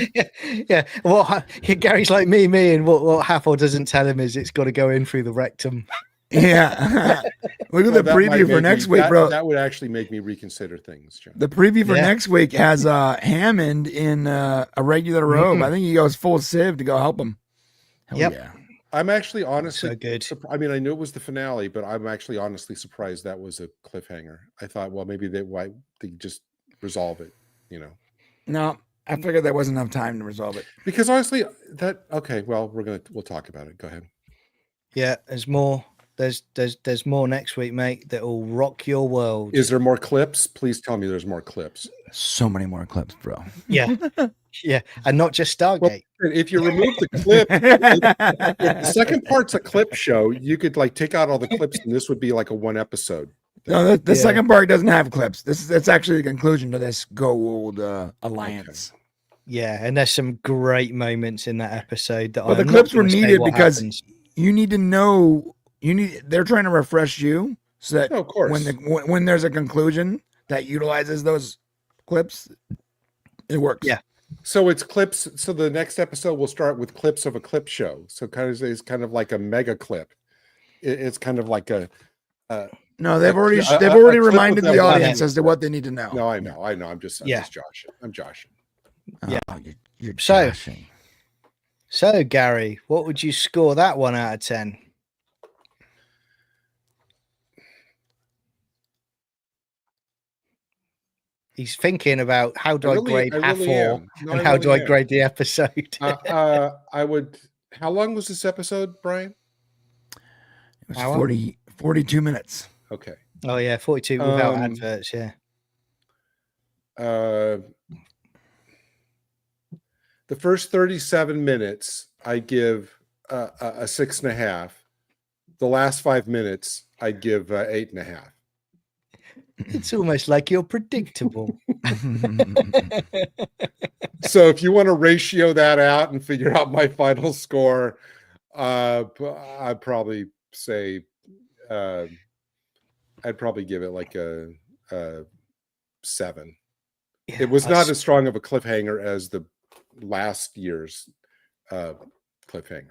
Speaker 1: Yeah. Well, Gary's like me, and what Hathor doesn't tell him is it's got to go in through the rectum.
Speaker 2: Yeah. Look at the
Speaker 3: that might
Speaker 2: preview for
Speaker 3: make
Speaker 2: next
Speaker 3: me-
Speaker 2: week,
Speaker 3: that-
Speaker 2: bro.
Speaker 3: That would actually make me reconsider things, John.
Speaker 2: The preview for
Speaker 1: Yeah.
Speaker 2: next week has Hammond in a regular robe. I think he goes full Civ to go help him. Hell
Speaker 1: Yep.
Speaker 2: yeah.
Speaker 3: I'm actually honestly
Speaker 1: So good.
Speaker 3: I mean, I knew it was the finale, but I'm actually honestly surprised that was a cliffhanger. I thought, well, maybe they just resolve it, you know.
Speaker 2: No, I figured there wasn't enough time to resolve it.
Speaker 3: Because honestly, okay, well, we'll talk about it. Go ahead.
Speaker 1: Yeah, there's more. There's more next week, mate. That will rock your world.
Speaker 3: Is there more clips? Please tell me there's more clips.
Speaker 2: So many more clips, bro.
Speaker 1: Yeah, yeah, and not just Stargate.
Speaker 3: If you remove the clip, if the second part's a clip show, you could like take out all the clips, and this would be like a one episode.
Speaker 2: No, the
Speaker 1: Yeah.
Speaker 2: second part doesn't have clips. That's actually the conclusion to this Gold Alliance.
Speaker 1: Yeah, and there's some great moments in that episode. That
Speaker 2: But the
Speaker 1: I'm
Speaker 2: clips
Speaker 1: not
Speaker 2: were
Speaker 1: gonna say
Speaker 2: needed
Speaker 1: what
Speaker 2: because
Speaker 1: happens.
Speaker 2: you need to know. They're trying to refresh you so that
Speaker 3: No, of course.
Speaker 2: when there's a conclusion that utilizes those clips, it works.
Speaker 1: Yeah.
Speaker 3: So it's clips. So the next episode will start with clips of a clip show. So it's kind of like a mega clip. It's kind of like a.
Speaker 2: No, they've already
Speaker 3: a
Speaker 2: already
Speaker 3: clip of
Speaker 2: reminded
Speaker 3: them
Speaker 2: the
Speaker 3: running.
Speaker 2: audience as to what they need to know.
Speaker 3: No, I know. I'm just
Speaker 1: Yeah.
Speaker 3: joshing. I'm joshing.
Speaker 1: Yeah.
Speaker 2: Oh, you're
Speaker 1: So-
Speaker 2: joshing.
Speaker 1: So, Gary, what would you score that 1 out of 10? He's thinking about how do I, grade Hathor
Speaker 3: am. No,
Speaker 1: and
Speaker 3: I
Speaker 1: how
Speaker 3: really
Speaker 1: do I
Speaker 3: am.
Speaker 1: grade the episode?
Speaker 3: I would. How long was this episode, Brian?
Speaker 2: It was
Speaker 1: Hour?
Speaker 2: 42 minutes.
Speaker 3: Okay.
Speaker 1: Oh yeah, 42 without
Speaker 3: Um,
Speaker 1: adverts. Yeah,
Speaker 3: The first 37 minutes, I give a 6.5. The last 5 minutes, I give 8.5.
Speaker 1: it's almost like you're predictable.
Speaker 3: So if you want to ratio that out and figure out my final score, I'd probably say I'd probably give it like a 7.
Speaker 1: Yeah,
Speaker 3: It was not
Speaker 1: that's-
Speaker 3: as strong of a cliffhanger as the last year's cliffhanger.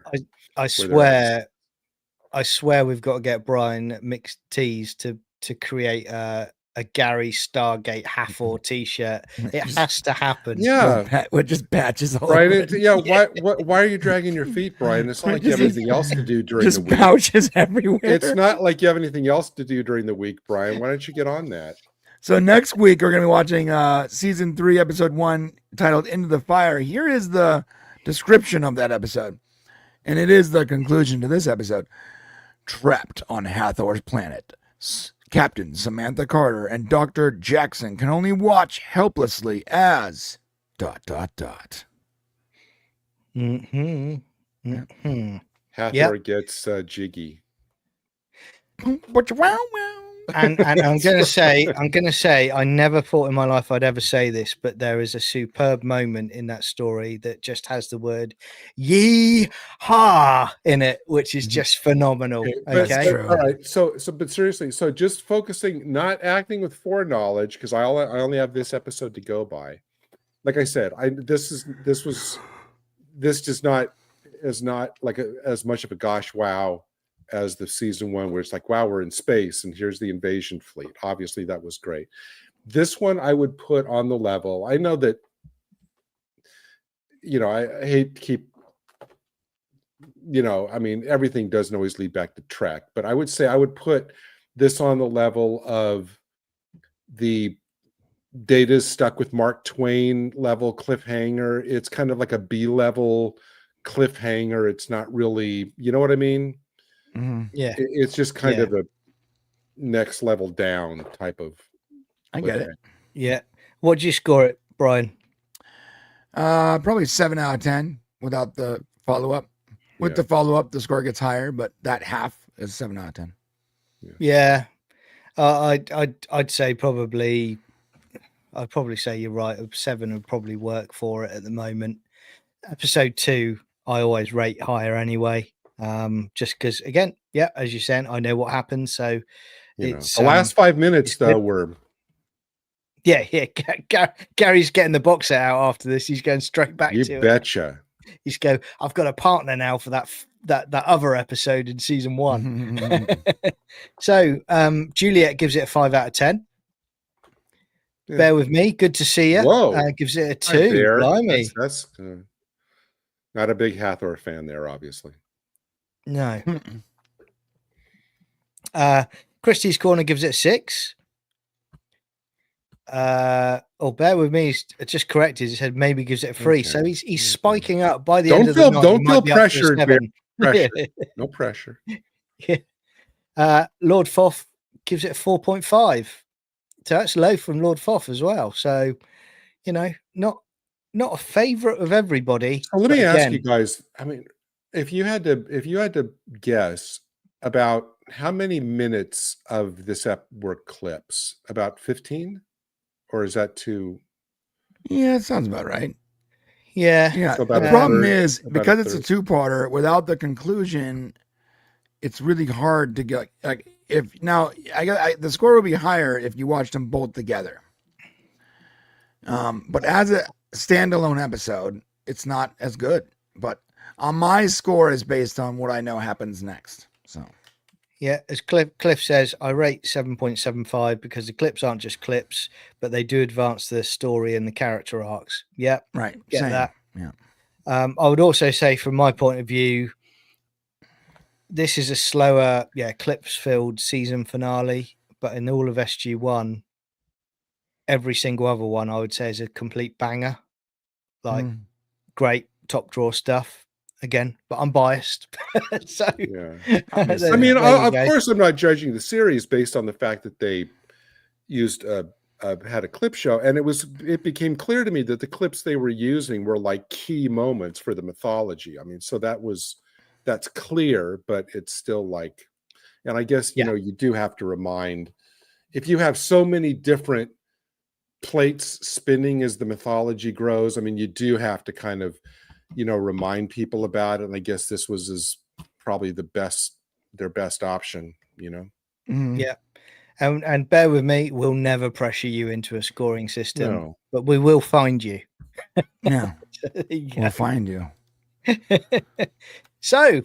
Speaker 1: I swear we've got to get Brian mixed teas to create a Gary Stargate Hathor t-shirt. It has to happen.
Speaker 3: Yeah,
Speaker 2: with just patches all
Speaker 3: Brian.
Speaker 2: over it.
Speaker 3: Yeah, why are you dragging your feet, Brian? It's not like you have anything else to do during the
Speaker 2: Just
Speaker 3: week.
Speaker 2: pouches everywhere.
Speaker 3: It's not like you have anything else to do during the week, Brian. Why don't you get on that?
Speaker 2: So next week we're going to be watching season 3, episode 1, titled "Into the Fire." Here is the description of that episode, and it is the conclusion to this episode. Trapped on Hathor's planet, Captain Samantha Carter and Dr. Jackson can only watch helplessly as ...
Speaker 1: Mm-hmm. Mm-hmm.
Speaker 3: Hathor gets jiggy.
Speaker 1: And I'm gonna say, I never thought in my life I'd ever say this, but there is a superb moment in that story that just has the word "yee-haw" in it, which is just phenomenal. Okay.
Speaker 3: All right. But seriously, so just focusing, not acting with foreknowledge, because I only have this episode to go by. Like I said, this is not like as much of a gosh wow as the season 1, where it's like, wow, we're in space and here's the invasion fleet. Obviously that was great. This one I would put on the level. I know that, I hate to keep, I mean, everything doesn't always lead back to Trek, but I would say I would put this on the level of the Data's stuck with Mark Twain level cliffhanger. It's kind of like a B level cliffhanger. It's not really, you know what I mean?
Speaker 2: Mm-hmm.
Speaker 1: Yeah.
Speaker 3: It's just kind of a next level down type of.
Speaker 2: I get it.
Speaker 1: Yeah. What'd you score it, Brian?
Speaker 2: Probably 7 out of 10 without the follow-up. With the follow-up, the score gets higher, but that half is 7 out of 10.
Speaker 1: Yeah. I'd say probably. I'd probably say you're right. 7 would probably work for it at the moment. Episode 2, I always rate higher anyway. Just because, again, as you're saying, I know what happens. So it's
Speaker 3: the last 5 minutes though were.
Speaker 1: Yeah. Gary's getting the box set out after this. He's going straight back to it.
Speaker 3: You betcha.
Speaker 1: He's go. I've got a partner now for that other episode in season 1. So Juliet gives it a 5 out of 10. Yeah. Bear with me. Good to see you.
Speaker 3: Whoa.
Speaker 1: Gives it a 2. Blimey.
Speaker 3: That's not a big Hathor fan there, obviously.
Speaker 1: No. Christie's Corner gives it a 6. Bear with me. He's just corrected. He said maybe gives it a 3. Okay. So he's spiking up by the end of the night.
Speaker 3: Don't feel pressured. Pressure. No pressure.
Speaker 1: Yeah. Lord Foff gives it a 4.5. So that's low from Lord Foff as well. So, not a favorite of everybody.
Speaker 3: So let me ask you guys. I mean, if you had to guess about how many minutes of this were clips, about 15, or is that too?
Speaker 2: Yeah, it sounds about right.
Speaker 1: Yeah.
Speaker 2: So the problem is because it's a 2-parter, without the conclusion, it's really hard to get like. The score will be higher if you watch them both together. But as a standalone episode, it's not as good. But my score is based on what I know happens next. So,
Speaker 1: yeah, as Cliff says, I rate 7.75 because the clips aren't just clips, but they do advance the story and the character arcs. Yeah,
Speaker 2: right.
Speaker 1: Get
Speaker 2: Same.
Speaker 1: that.
Speaker 2: Yeah.
Speaker 1: I would also say, from my point of view, this is a slower, clips-filled season finale, but in all of SG-1, every single other one I would say is a complete banger. Like, great top drawer stuff. Again, but I'm biased. So,
Speaker 3: I mean, of course, I'm not judging the series based on the fact that they used had a clip show, and it became clear to me that the clips they were using were like key moments for the mythology. I mean, so that's clear, but it's still like, and I guess, you do have to remind, if you have so many different plates spinning as the mythology grows, I mean, you do have to kind of, remind people about it. And I guess this was probably their best option,
Speaker 2: Mm-hmm.
Speaker 1: Yeah. And bear with me, we'll never pressure you into a scoring system,
Speaker 3: No.
Speaker 1: but we will find you.
Speaker 2: Yeah. We'll find you.
Speaker 1: So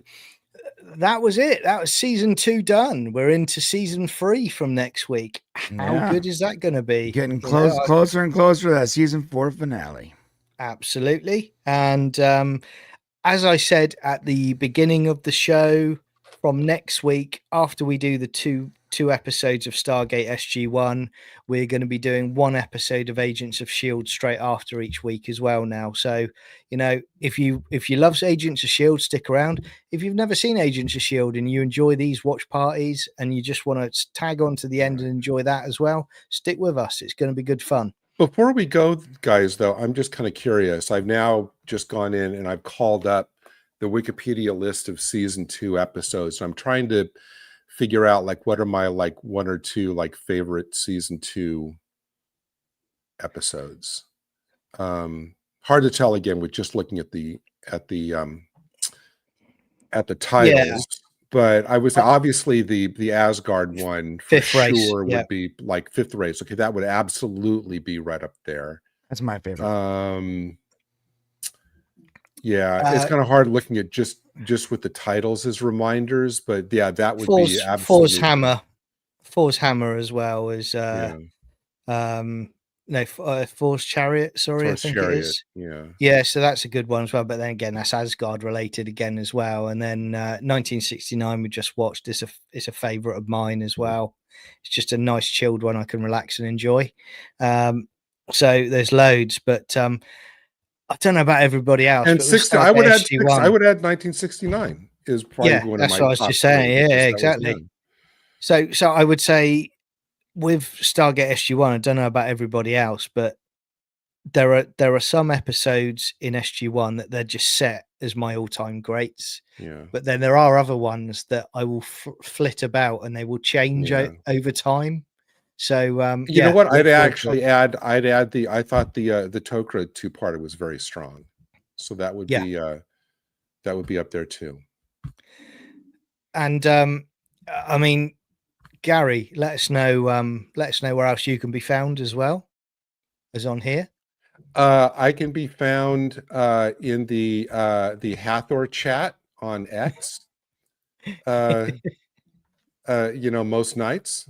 Speaker 1: that was it. That was season 2 done. We're into season 3 from next week. How good is that going to be?
Speaker 2: Getting closer and closer to that season 4 finale.
Speaker 1: Absolutely. And as I said at the beginning of the show, from next week, after we do the two episodes of Stargate SG-1, we're going to be doing 1 episode of Agents of S.H.I.E.L.D. straight after each week as well now. So, you know, if you love Agents of S.H.I.E.L.D., stick around. If you've never seen Agents of S.H.I.E.L.D. and you enjoy these watch parties and you just want to tag on to the end and enjoy that as well, stick with us. It's going to be good fun.
Speaker 3: Before we go, guys, though, I'm just kind of curious. I've now just gone in and I've called up the Wikipedia list of season 2 episodes. So I'm trying to figure out like what are my like 1 or 2 like favorite season 2 episodes. Hard to tell again with just looking at the titles. Yeah. But I was obviously the Asgard one for
Speaker 1: Fifth race,
Speaker 3: sure would be like Fifth Race. Okay, that would absolutely be right up there.
Speaker 2: That's my favorite.
Speaker 3: Yeah, it's kind of hard looking at just with the titles as reminders, but yeah, that would be absolutely.
Speaker 1: Thor's hammer as well as Thor's chariot. Sorry, Thor's I think chariot, it is. Yeah. So that's a good one as well. But then again, that's Asgard related again as well. And then 1969 we just watched. It's a favorite of mine as well. It's just a nice chilled one I can relax and enjoy. So there's loads, but I don't know about everybody else.
Speaker 3: And 60, I would add 1969 is probably one of my.
Speaker 1: That's what I was just saying. Yeah, exactly. So I would say with Stargate SG-1, I don't know about everybody else, but there are some episodes in SG-1 that they're just set as my all-time greats.
Speaker 3: Yeah.
Speaker 1: But then there are other ones that I will flit about and they will change over time. So
Speaker 3: you know what? I'd add I thought the Tok'ra 2-parter was very strong. So that would be up there too.
Speaker 1: And I mean, Gary, let us know where else you can be found as well as on here.
Speaker 3: I can be found in the Hathor chat on X. Most nights.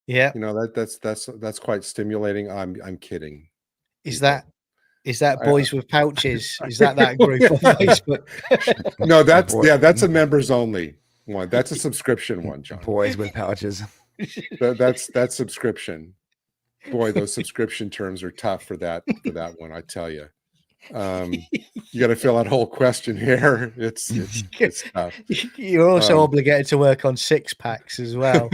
Speaker 1: Yeah.
Speaker 3: That's quite stimulating. I'm kidding.
Speaker 1: Is that Boys with Pouches? Is that group on Facebook?
Speaker 3: No, that's a members only one. That's a subscription one, John.
Speaker 2: Boys with Pouches.
Speaker 3: That's subscription. Boy, those subscription terms are tough for that one, I tell you. You got to fill out a whole questionnaire. It's tough.
Speaker 1: You're also obligated to work on 6-packs as well.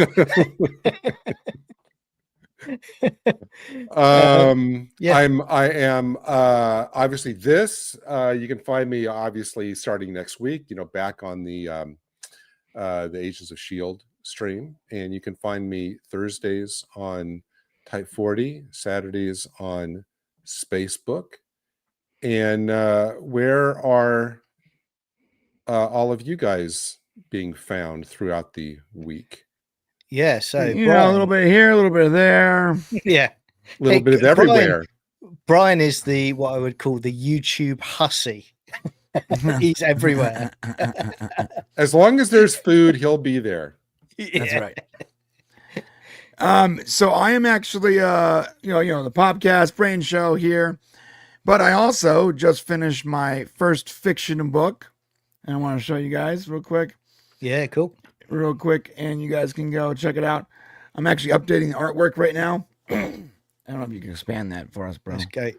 Speaker 3: I am obviously this. You can find me obviously starting next week. Back on the Agents of S.H.I.E.L.D. stream, and you can find me Thursdays on Type 40, Saturdays on Spacebook. And where are all of you guys being found throughout the week?
Speaker 1: Yeah, so
Speaker 2: a little bit here, a little bit there.
Speaker 1: Yeah,
Speaker 3: a little bit of everywhere.
Speaker 1: Brian is what I would call the YouTube hussy. He's everywhere.
Speaker 3: As long as there's food, he'll be there.
Speaker 2: That's right. So I am actually the podcast Brain Show here, but I also just finished my first fiction book, and I want to show you guys real quick.
Speaker 1: Yeah, cool.
Speaker 2: Real quick, and you guys can go check it out. I'm actually updating the artwork right now. I don't know if you can expand that for us, bro.
Speaker 1: Let's go.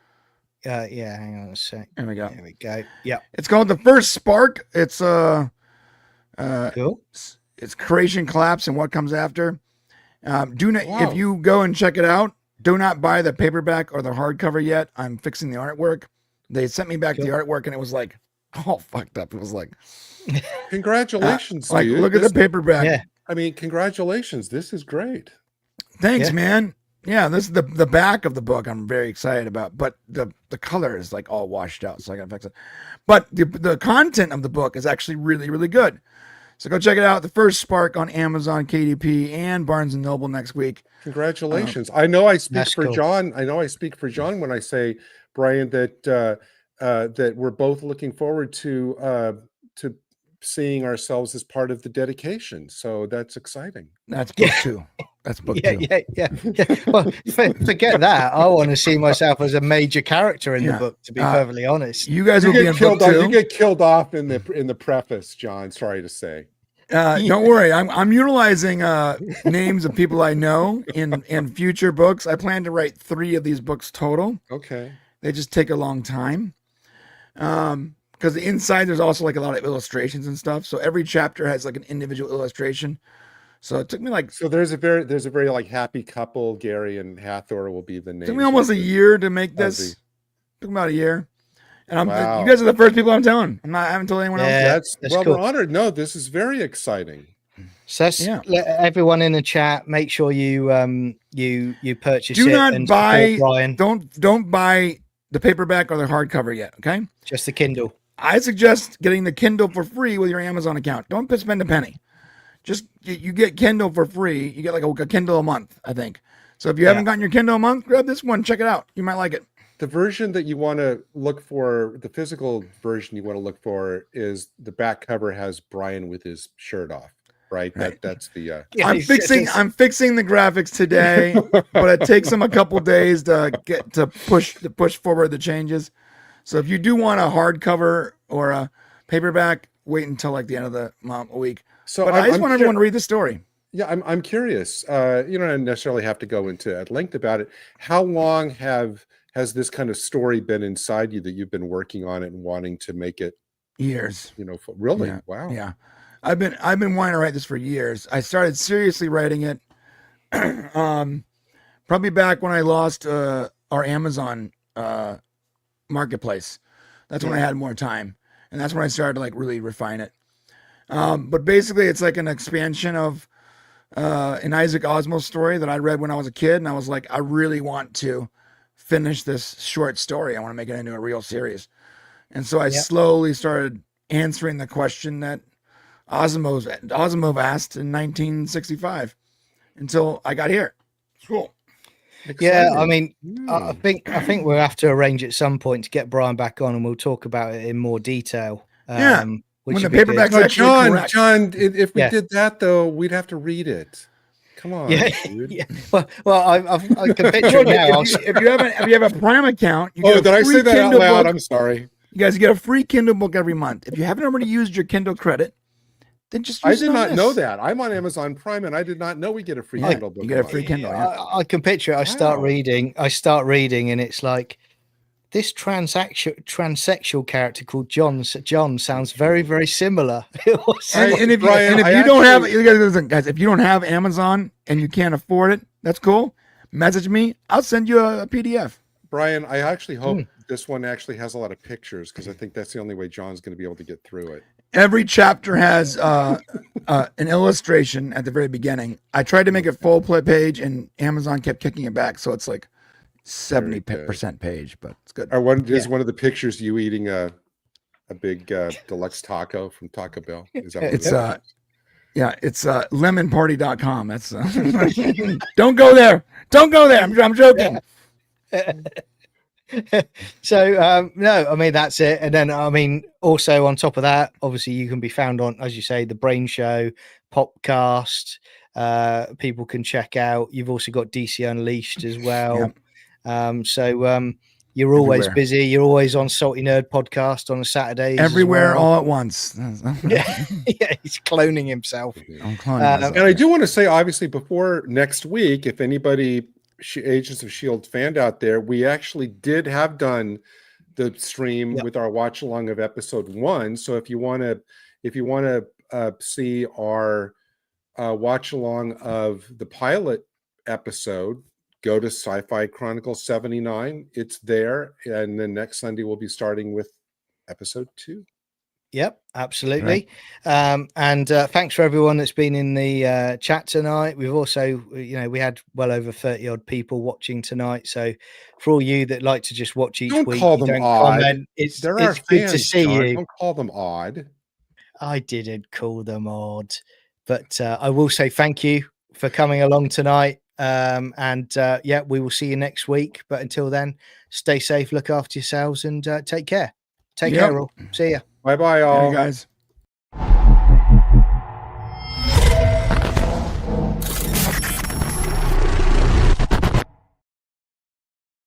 Speaker 1: Hang on a sec.
Speaker 2: There we go.
Speaker 1: There we go. Yeah.
Speaker 2: It's called The First Spark. It's
Speaker 1: cool.
Speaker 2: It's creation collapse and what comes after. If you go and check it out, do not buy the paperback or the hardcover yet. I'm fixing the artwork. They sent me back the artwork and it was like all fucked up. It was like,
Speaker 3: congratulations,
Speaker 2: dude. Look at the paperback.
Speaker 1: Yeah.
Speaker 3: I mean, congratulations. This is great.
Speaker 2: Thanks, man. Yeah, this is the back of the book I'm very excited about, but the color is like all washed out, so I gotta fix it. But the content of the book is actually really, really good. So go check it out. The First Spark on Amazon, KDP, and Barnes & Noble next week.
Speaker 3: Congratulations. I know I speak for John. I know I speak for John when I say, Brian, that that we're both looking forward to seeing ourselves as part of the dedication. So that's exciting.
Speaker 2: That's book two. That's book two.
Speaker 1: Yeah. Well, forget that. I want to see myself as a major character in the book, to be perfectly honest.
Speaker 2: You guys will be in book two.
Speaker 3: You get killed off in the preface, John. Sorry to say.
Speaker 2: Don't worry. I'm utilizing names of people I know in future books. I plan to write 3 of these books total.
Speaker 3: Okay.
Speaker 2: They just take a long time. Because the inside there's also like a lot of illustrations and stuff. So every chapter has like an individual illustration. So it took me like
Speaker 3: there's a very like happy couple. Gary and Hathor will be the name.
Speaker 2: It took me almost a year to make this. It took me about a year. And you guys are the first people I'm telling. I haven't told anyone else.
Speaker 3: That's cool. We're honored. No, this is very exciting.
Speaker 1: So let everyone in the chat, make sure you purchase it.
Speaker 2: Do not
Speaker 1: and
Speaker 2: buy
Speaker 1: Brian.
Speaker 2: Don't buy the paperback or the hardcover yet, okay?
Speaker 1: Just the Kindle.
Speaker 2: I suggest getting the Kindle for free with your Amazon account. Don't spend a penny. Just you get Kindle for free. You get like a Kindle a month, I think. So if you haven't gotten your Kindle a month, grab this one, check it out. You might like it.
Speaker 3: The version that you want to look for, the physical version you want to look for, is the back cover has Brian with his shirt off. Right. That's the.
Speaker 2: I'm fixing the graphics today, but it takes them a couple days to push forward the changes. So if you do want a hardcover or a paperback, wait until like the end of the week. So I just want everyone to read the story.
Speaker 3: Yeah, I'm curious. You don't necessarily have to go into at length about it. How long has this kind of story been inside you that you've been working on it and wanting to make it?
Speaker 2: Years.
Speaker 3: Really?
Speaker 2: Yeah.
Speaker 3: Wow.
Speaker 2: Yeah. I've been wanting to write this for years. I started seriously writing it probably back when I lost our Amazon marketplace. That's when I had more time, and that's when I started to like really refine it. But basically, it's like an expansion of an Isaac Asimov story that I read when I was a kid, and I was like, I really want to finish this short story. I want to make it into a real series, and so I slowly started answering the question that Asimov asked in 1965 until I got here. It's cool.
Speaker 1: Yeah, I mean, I think we'll have to arrange at some point to get Brian back on, and we'll talk about it in more detail.
Speaker 2: When the paperback's actually correct.
Speaker 3: John, if we did that though, we'd have to read it. Come on, dude.
Speaker 1: Yeah. Well, I can picture it now.
Speaker 2: If you have a Prime account, you
Speaker 3: did I say that out loud? I'm sorry.
Speaker 2: You guys get a free Kindle book every month. If you haven't already used your Kindle credit, then just use
Speaker 3: I did not know that. I'm on Amazon Prime, and I did not know we get a free Kindle book.
Speaker 2: You get a free Kindle.
Speaker 1: I can picture it. I start reading, and it's like this transsexual character called John sounds very, very similar.
Speaker 2: If you don't have Amazon and you can't afford it, that's cool. Message me. I'll send you a PDF.
Speaker 3: Brian, I actually hope this one actually has a lot of pictures, because I think that's the only way John's going to be able to get through it.
Speaker 2: Every chapter has an illustration at the very beginning. I tried to make it full page, and Amazon kept kicking it back, so it's like 70% page, but it's good.
Speaker 3: Is one of the pictures you eating a big deluxe taco from Taco Bell? Is that
Speaker 2: it's lemonparty.com. That's don't go there. Don't go there. I'm joking.
Speaker 1: So no, I mean, that's it. And then I mean, also on top of that, obviously you can be found on, as you say, the Brain Show podcast. People can check out. You've also got DC Unleashed as well. You're always busy. You're always on Salty Nerd podcast on a Saturday.
Speaker 2: Everywhere, all at once.
Speaker 1: Yeah, he's cloning himself.
Speaker 2: I'm cloning myself.
Speaker 3: And I do want to say, obviously, before next week, if anybody Agents of S.H.I.E.L.D. fan out there, we actually did have done the stream with our watch along of episode 1. So if you want to see our watch along of the pilot episode, go to Sci-Fi Chronicles 79. It's there, and then next Sunday we'll be starting with episode 2.
Speaker 1: Yep, absolutely. Right. And thanks for everyone that's been in the chat tonight. We've also, we had well over 30 odd people watching tonight. So for all you that like to just watch each week,
Speaker 3: call them odd.
Speaker 1: Comment, it's
Speaker 3: fans,
Speaker 1: good to see
Speaker 3: John.
Speaker 1: you.
Speaker 3: Don't call them odd.
Speaker 1: I didn't call them odd, but I will say thank you for coming along tonight. Yeah, we will see you next week. But until then, stay safe, look after yourselves, and take care. Take care, all. See ya.
Speaker 3: Bye bye, all.
Speaker 2: Hey, guys.